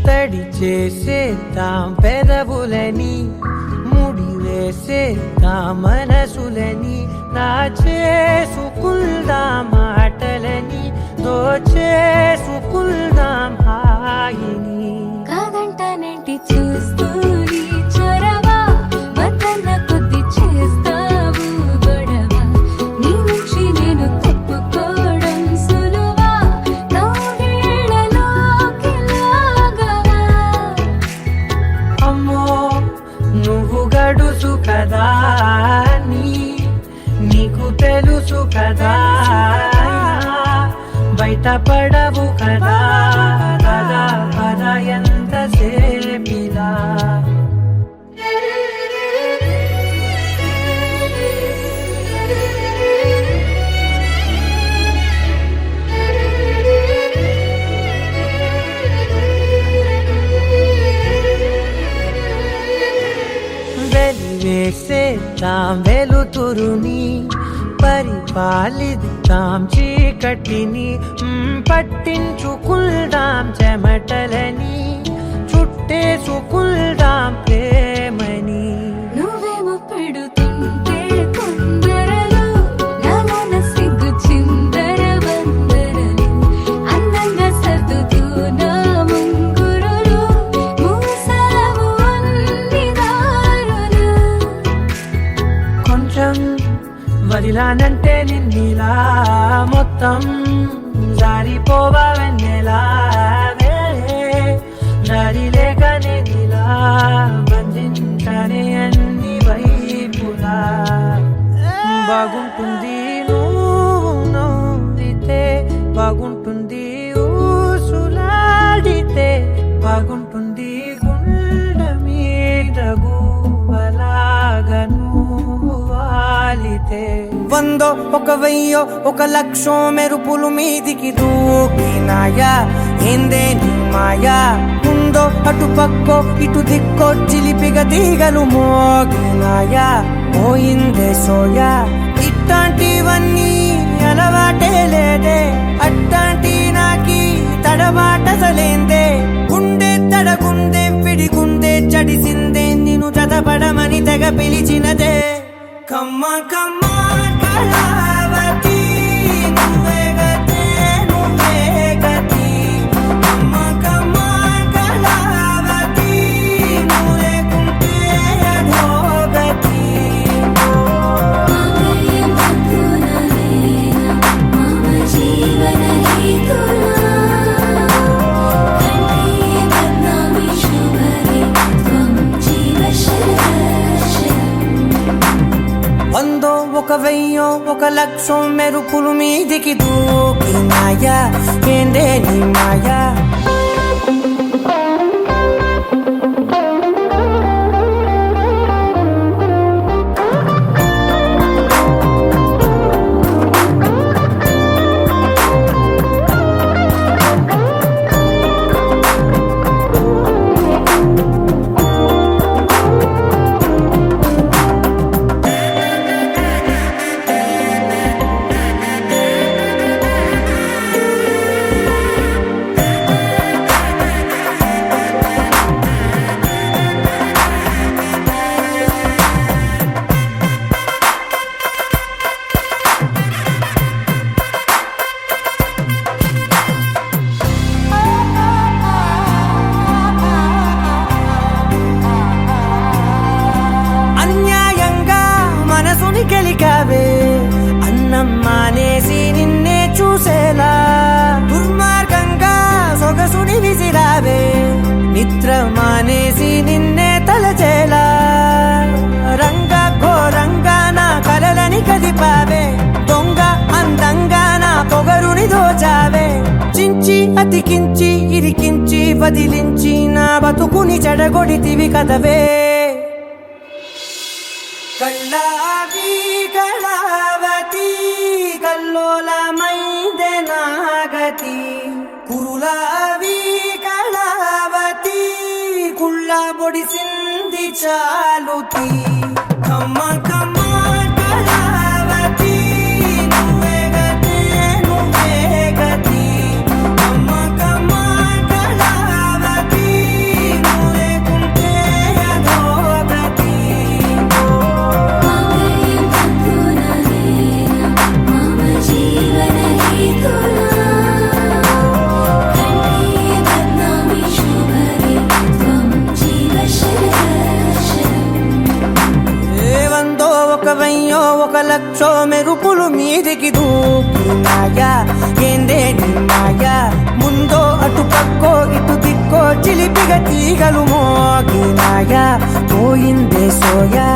తడి చేసేద్దాం పెదవులని ముడి వేసేద్దాం మనసులని నా చేసుకుందాం మాటలని దోచేసుకుందాం హాయిని కాదంటానేంటి చూస్తూ నీ చొరవ వద్దన్న కొద్ది చేస్తావు గొడవ నీ నుంచి నేను తప్పుకోవడం సులువా నవ్వేళ్ళలోకి లాగవా అమ్మో నువ్వు గడుసు కదా నీకు తెలుసు కదా బయటపడవు కదా కదా పద ఎంత సేపిలా వెలివేసేద్దాం వెలుతురుని పరిపాలిద్దాం చీకటిని పట్టించుకుందాం చెమటలని చుట్టేసుకుందాం ప్రేమని నువ్వేమో పెడుతుంటే కొందరలు నాలోన సిగ్గు చిందర వందరలు అందంగా సర్దుతూ నా ముంగురులు మూసావు అన్ని దారులు కొంచెం వదిలానంటే నిన్నిలా మొత్తం జారిపోవా వెన్నెలా దారి లేక నిన్నిలా బంధించని అన్ని వైపులా బాగుంటుంది నువ్వు నవ్వితే బాగుంటుంది ఊసులాడితే బాగుంటుంది గుండె మీద గువ్వలాగా నువ్వు వాలితే వందో ఒక వెయ్యో ఒక లక్షో మెరుపులు మీదికి దూకినాయా ఏందే నీ మాయా ఉందో అటు పక్కో ఇటు దిక్కో చిలిపిగ తీగలు మోగినాయా పోయిందే సోయా ఇట్లాంటివన్నీ అలవాటే లేదే అట్లాంటి నాకి తడబాటసలేందే గుండె తడగుందే విడిగుందే చడిసిందే నిన్ను చదపడమని తెగ పిలిచినదే కమ్మ కమ్మ కళావతి నువ్వే గతే నువ్వే గతి కమ్మ కమ్మ కళావతి నువ్వు లేకుంటే అధోగతి మమ జీవన హేతునా కంఠే బద్నామి శుభగే త్వం జీవ శరశరం వందో ఒక వెయ్యో ఒక లక్షో మెరుపులు మీదికి దూకినాయా ఏందే నీ మాయా అన్యాయంగా మనసుని గెలికావే అన్నం మానేసి నిన్నే చూసేలా దుర్మార్గంగా సొగసుని విసిరావే నిద్ర మానేసి నిన్నే తలచేలా రంగ ఘోరంగా నా కలలని కదిపావే దొంగ అందంగా నా పొగరుని దోచావే చించి అతికించి ఇరికించి వదిలించి నా బతుకుని చెడగొడితివి కదవే కళ్ళావి కళావతి కల్లోలమైందే నాగతి కురులావి కళావతి కుళ్ళ బొడిసింది చాలుతి కమ్మ కమ్మ కళావతి నువ్వే గతే నువ్వే గతి కమ్మ కమ్మ కళావతి నువ్వు లేకుంటే అధోగతి మమ జీవన హేతునా కంఠే బద్నామి శుభగే త్వం జీవ శరశరం వందో ఒక వెయ్యో ఒక లక్షో మెరుపులు మీదికి దూకినాయా ఏందే నీ మాయా ముందో అటు పక్కో ఇటు దిక్కో చిలిపిగ తీగలు మోగినాయా పోయిందే సోయా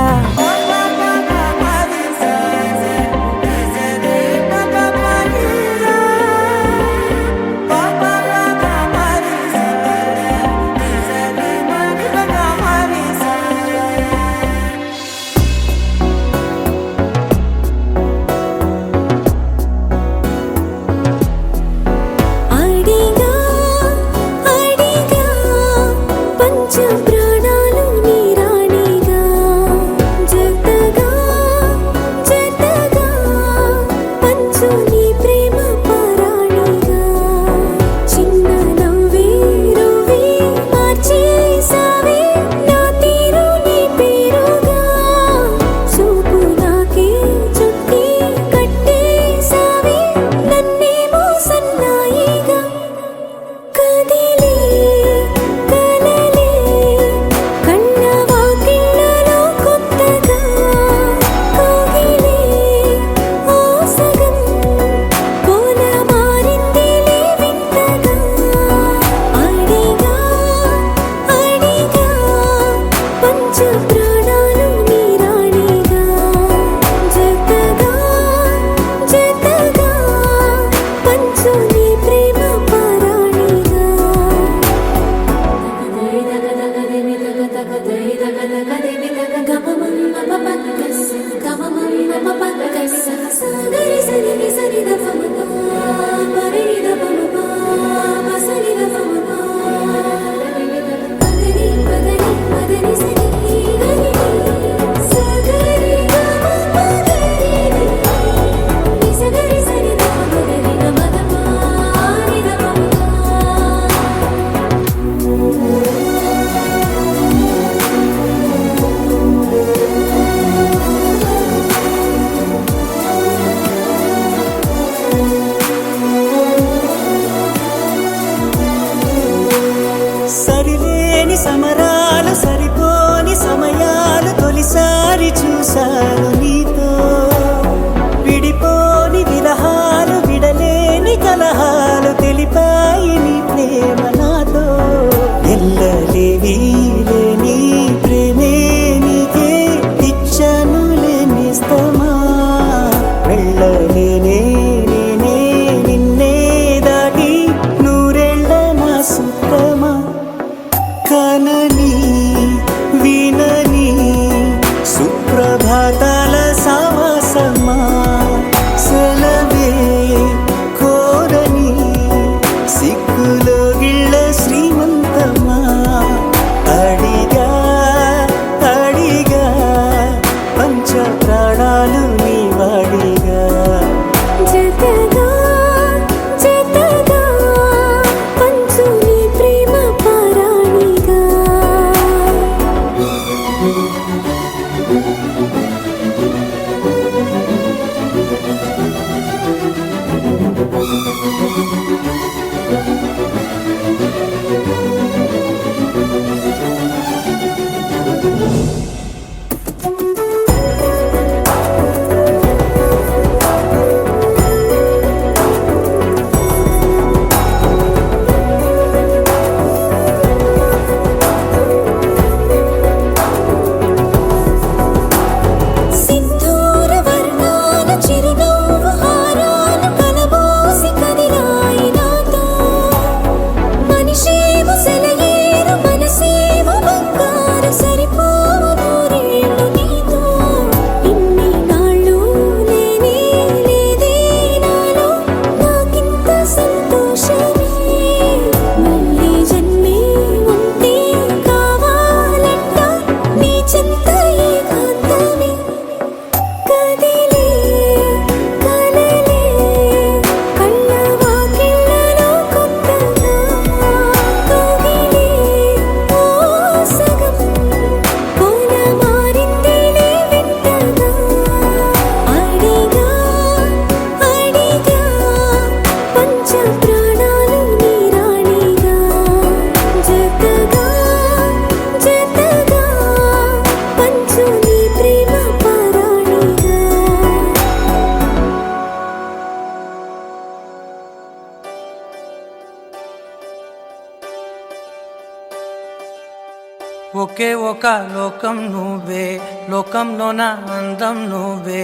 ఒకే ఒక లోకం నువ్వే, లోకంలో నా అందం నువ్వే,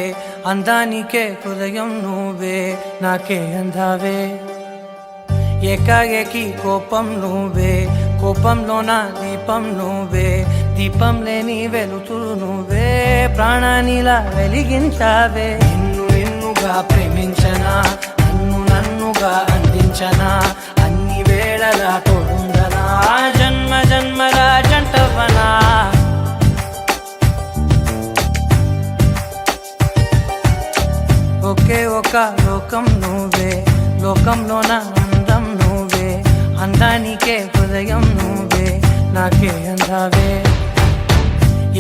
అందానికే హృదయం నువ్వే, నాకే అందావే. ఏకాఏకి కోపం నువ్వే, కోపంలో నా దీపం నువ్వే, దీపం లేని వెలుతురు నువ్వే, ప్రాణానిలా వెలిగించావే. నిన్నుగా ప్రేమించనా, నన్నుగా అందించనా, అన్ని వేళలా తోడుందనా, జన్మ జన్మల జంటవనా. ఒకే ఒక లోకం నువ్వే, లోకంలో నా అందం నువ్వే, అందానికే హృదయం నువ్వే, నాకే అందావే.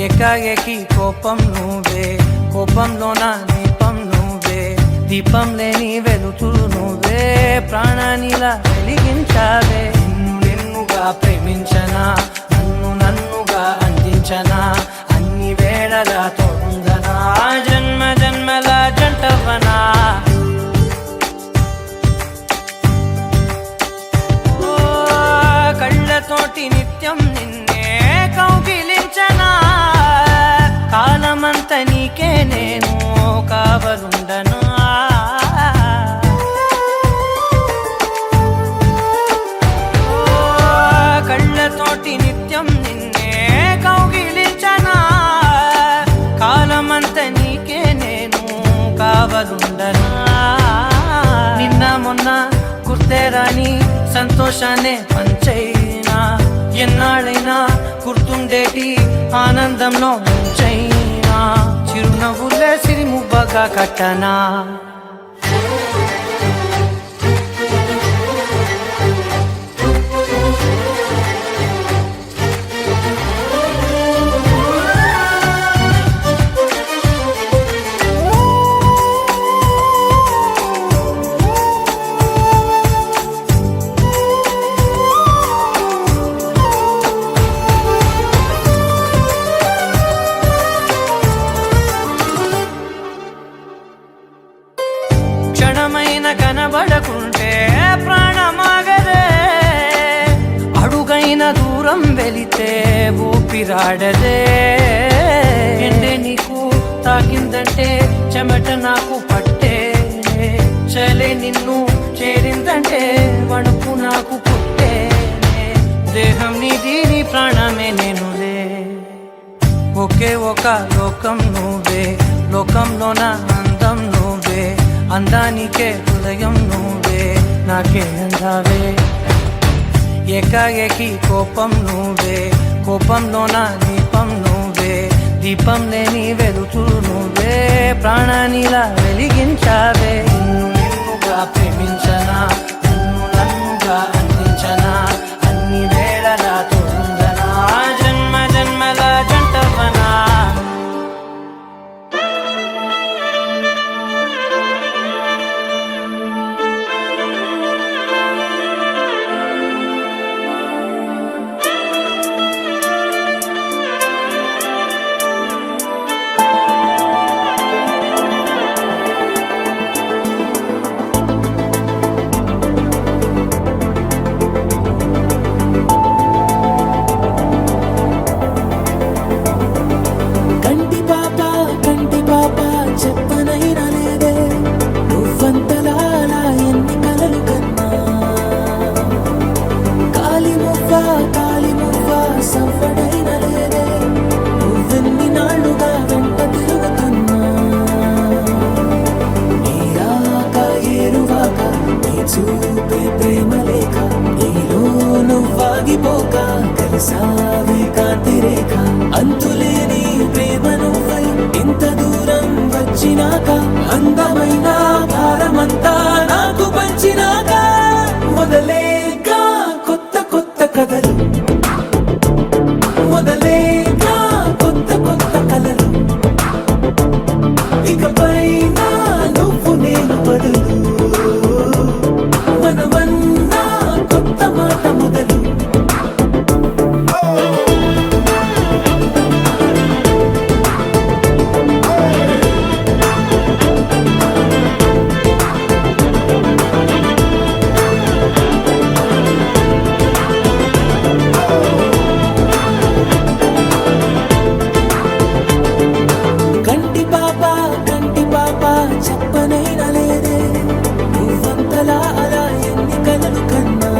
ఏకాఏకి కోపం నువ్వే, కోపంలో నా దీపం నువ్వే, దీపం లేని వెలుతురు నువ్వే, ప్రాణానిలా వెలిగించావే. నిన్నుగా ప్రేమించనా, నన్నుగా అందించనా, అన్ని వేళలా తోడుందనా, జన్మ జన్మల జంటవనా. ఓ కళ్ళతోటి నిత్యం నిన్నే కౌగిలించనా, కాలమంత నీకే నేను కావలుండనా. కళ్ళతోటి నిత్యం నిన్నే కౌగిలించనా, కాలమంత నీకే నేను కావలుండనా. నిన్న మొన్న గుర్తే రాని సంతోషాన్నే పంచైనా, ఎన్నాళ్ళైనా గుర్తుండేటి ఆనందంలో ముంచైనా, చిరునవ్వులే సిరిముబ్బగా కట్టనా. క్షణమైన కనబడకుంటే ప్రాణమాగదే, అడుగైన దూరం వెళితే ఊపిరాడదే. ఎండే నీకు తాకిందంటే చెమట నాకు పట్టే, చలే నిన్ను చేరిందంటే వణుకు నాకు పుట్టే, దేహం నీది నీ ప్రాణమే నేనులే. ఒకే ఒక లోకం నువ్వే, లోకంలో నా అందం నువ్వే, అందానికే హృదయం నువ్వే, నాకే అందావే. ఏకాఏకి కోపం నువ్వే, కోపంలో నా దీపం నువ్వే, దీపం లేని వెలుతురు నువ్వే, ప్రాణానిలా వెలిగించావే. నిన్నుగా ప్రేమించనా, నన్నుగా అందించనా, అన్ని వేళలా తోడుందనా, జన్మ జన్మల జంటవనా. కంటి పాప చెప్పనైనా లేదే, నువ్వంతలా ఎన్ని కలలు కన్నా. కాలి మువ్వ సవ్వడైన లేదే, నువ్వెన్ని నాళ్ళుగా వెంట తిరుగుతున్నా. నీరాక ఏరువాక నీ చూపే ప్రేమ లేక, నీలో నువ్వాగిపోక కలిసావే కాంతి రేఖ. అంతులేని ప్రేమ నువ్వై ఇంత దూరం వచ్చినాక, అందమైన భారమంతా నాకు పంచినాక, మొదలేక కొత్త కొత్త కథలు, మొదలేక కొత్త కొత్త కలలు, ఇకపై నువ్వు నేను బదులు, మనమన్నా కొత్త మాట మొదలు. చెప్పనైనా లేదే నువ్వంతలా అలా ఎన్ని కలలు కన్నా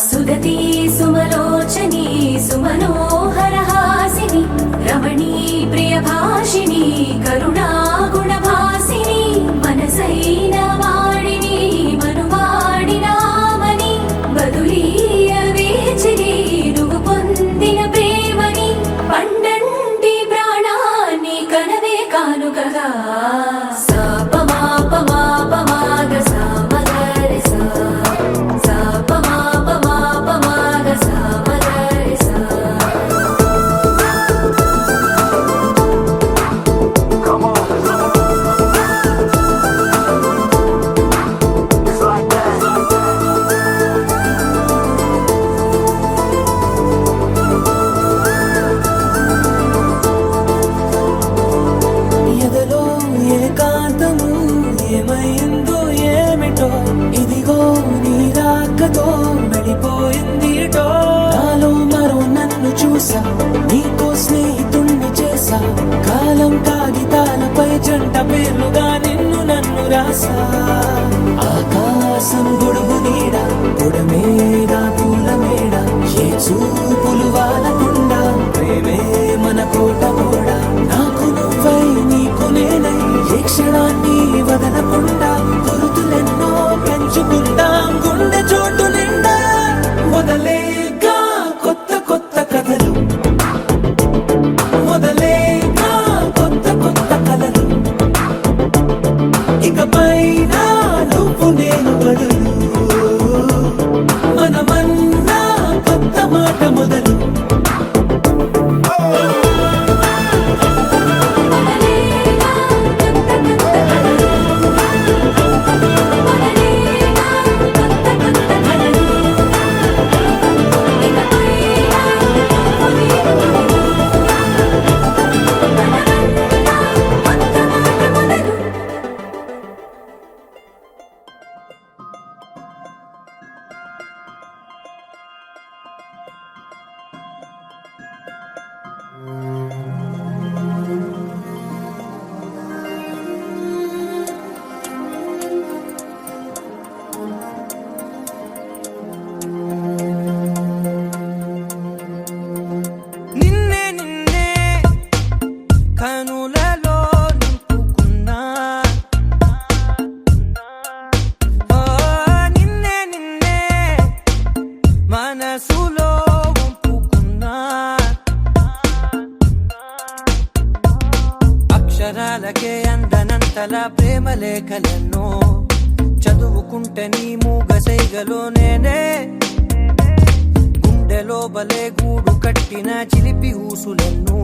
సుదతి సుమలోచని సుమనోహర హాసిని రమణీ ప్రియ భాషిని కరుణా గుణ భాసిని మనసైన వాడిని మనువాడినామని బదులీయ వేచిని నువ్వు పొందిన ప్రేమని పండంటి ప్రాణాన్ని కనవే కానుకగా ఎదలో ఏకాంతము ఏమైందో ఏమిటో ఇదిగో నీ రాకతో వెళ్ళిపోయింది ఇటో నాలో మరో నన్ను చూసా నీకో స్నేహితుణ్ణి చేసా కాలం కాగితాలపై జంట పేర్లుగా నిన్ను నన్ను రాసా ఆకాశం గొడుగు నీడ పొడమేడ పూల మేడ ఏ చూపులు వాలకుండా ప్రేమే మన కోట కూడా నాకు నువ్వై నీకు నేనై ఏ క్షణాన్ని వదలకుండా గురుతులెన్నో పెంచుకుందాం గుండె చోటు నిండా మొదలేగా కొత్త కొత్త కథలు మొదలేగా కొత్త కొత్త కలలు ఇకపైన నువ్వు నేను బదులు మనమన్నా కొత్త మాట మొదలు నిన్నే నిన్నే కనులలో నింపుకున్నా ఓ నిన్నే నిన్నే మనసులో వంపుకున్నా అక్షరాలకే అందనంతల ప్రేమ లేఖలెన్నో చదువుకుంటే నీ మూగ సైగలో నేనే గుండెలో బలే గూడు కట్టిన చిలిపి ఊసులెన్ను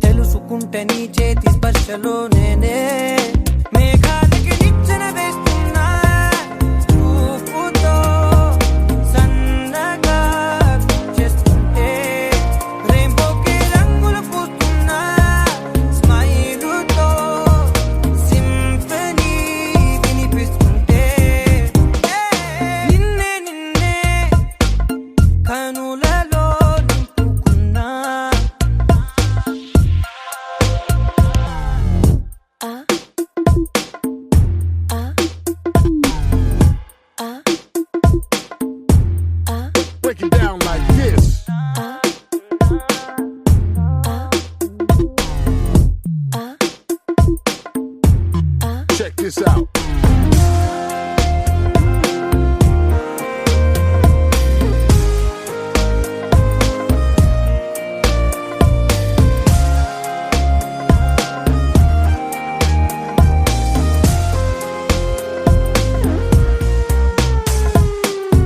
తెలుసుకుంటే నీ చేతి స్పర్శలో నేనే మేఘాలకి నిచ్చెన వేస్తున్నా చూపుతో సన్నగా చేస్తుంటే రెయిన్బోకి రంగులు పూస్తున్నా స్మైలుతో సింఫనీ వినిపిస్తుంటే నిన్నే నిన్నే కనులలో నింపుకున్నా Break it down like this. Check this out.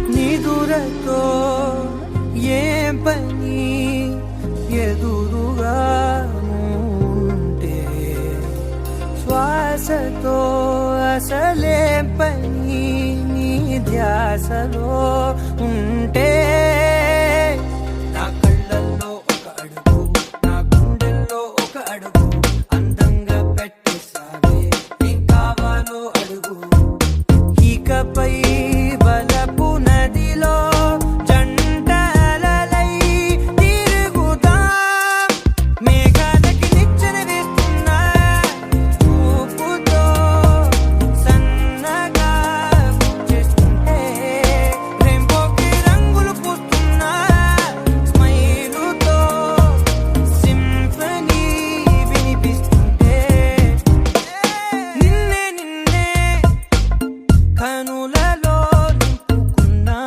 నీ దూరతో ఏం పని ఎదురుగా ఉంటే శ్వాసతో అసలేం పని నీ ధ్యాసలో ఉంటే నా కళ్ళల్లో ఒక అడుగు ఒక అడుగు అందంగా పెట్టేసావే ఏం కావాలో అడుగు ఇకపై బలపు నదిలో జంటలలై తిరుగుదా మేఘాలకి నిచ్చెన వేస్తున్నా చూపుతో సన్నగా చేస్తుంటే రెయిన్బోకి రంగులు పూస్తున్నా స్మైలుతో సింఫనీ వినిపిస్తుంటే నిన్నే నిన్నే కనులలో నింపుకున్నా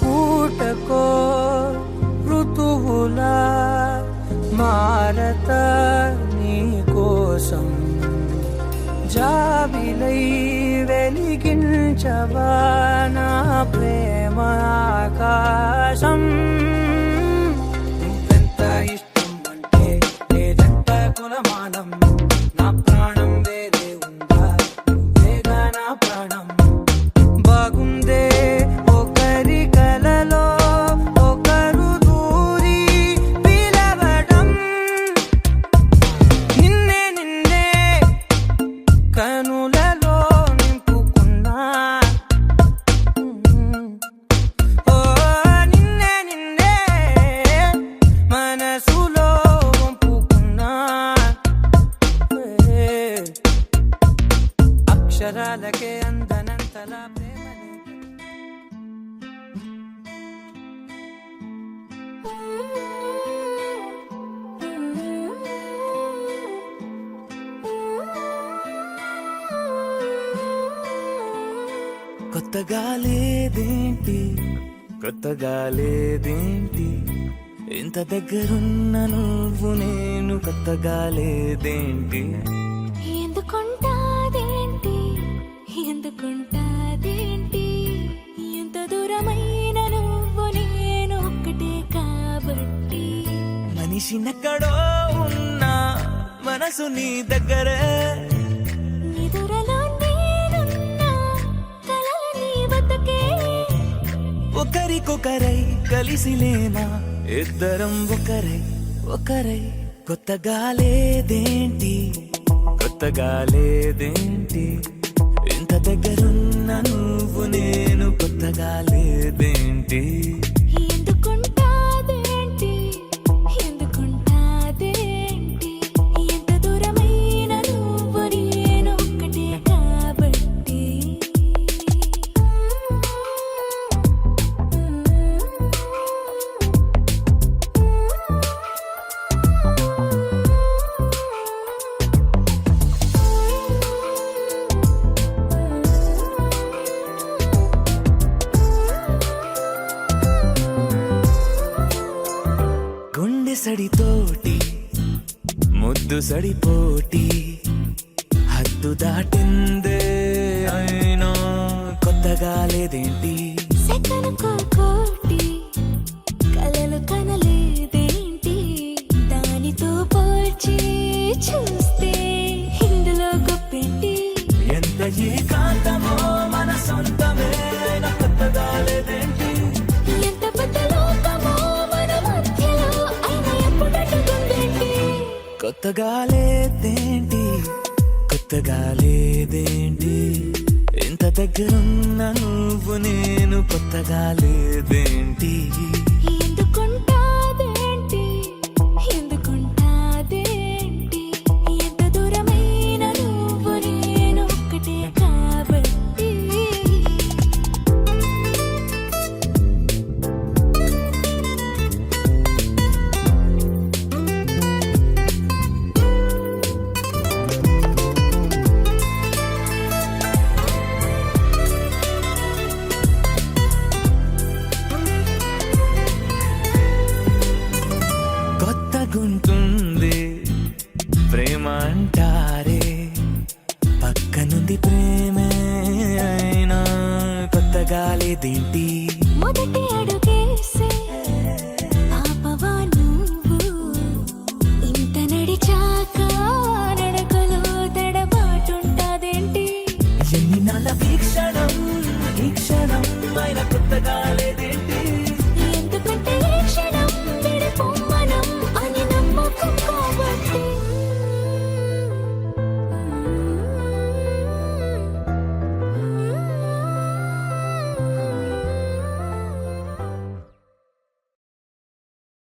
పూటకో ఋతువులా మారత నీ కోసం జాబిలై వెలిగించవా నా ప్రేమ ఆకాశం నువ్వెంత ఇష్టం అంటే లేదంట కులమానం నా ప్రాణం వేరే ఉందా నువ్వేగా నా ప్రాణం బాగుందే ఒకరి కలలో ఒకరు దూరి పిలవడం నిన్నే నిన్నే కనులలో నింపుకున్నా ఓ నిన్నే నిన్నే మనసులో వంపుకున్నా అక్షరాలకే అందనంతలా ప్రేమనే కొత్తగా లేదేంటి కొత్తగా లేదేంటి ఇంత దగ్గరున్న నువ్వు నేను కొత్తగా లేదేంటి ఎందుకుంటాదేంటి ఎందుకుంటాదేంటి ఎంత దూరమైన నువ్వు నేను ఒక్కటే కాబట్టి మనిషినెక్కడో ఉన్నా మనసు నీ దగ్గరే నిదురలో నేనున్నా కలలు నీ బతుకే ఒకరికొకరై కలిసిలేమా ఇద్దరం ఒకరై ఒకరై కొత్తగా లేదేంటి కొత్తగా లేదేంటి ఇంత దగ్గరున్న నువ్వు నేను కొత్తగా లేదేంటి ఎందుకుంటాదేంటి ఎందుకుంటాదేంటి ఎంత దూరమైన నువ్వు నేను ఒక్కటే కాబట్టి గుండె సడితోటి ముద్దు సడిపోటి హద్దు దాటిందే అయినా కొత్తగా లేదేంటి సెకనుకో కోటి కలలు కనలేదేంటి దానితో పోల్చి చూస్తే ఇందులో గొప్పేంటి ఎంత ఏకాంతమో మన సొంతమే అయినా కొత్తగా లేదేంటి ఎంత పెద్ద లోకమో మన మధ్యలో అయినా ఎప్పుడట్టుకుందేంటి కొత్తగా లేదేంటి కొత్తగా లేదేంటి ఇంత దగ్గరున్న నువ్వు నేను కొత్తగా లేదేంటి ఎందుకుంటాదేంటి ఎందుకుంటాదేంటి ఎంత దూరమైన నువ్వు నేను ఒక్కటే కాబట్టి కొత్తగుంటుంది ప్రేమ అంటారే పక్కనుంది ప్రేమే అయినా కొత్తగా లేదేంటి మొదటి అడుగు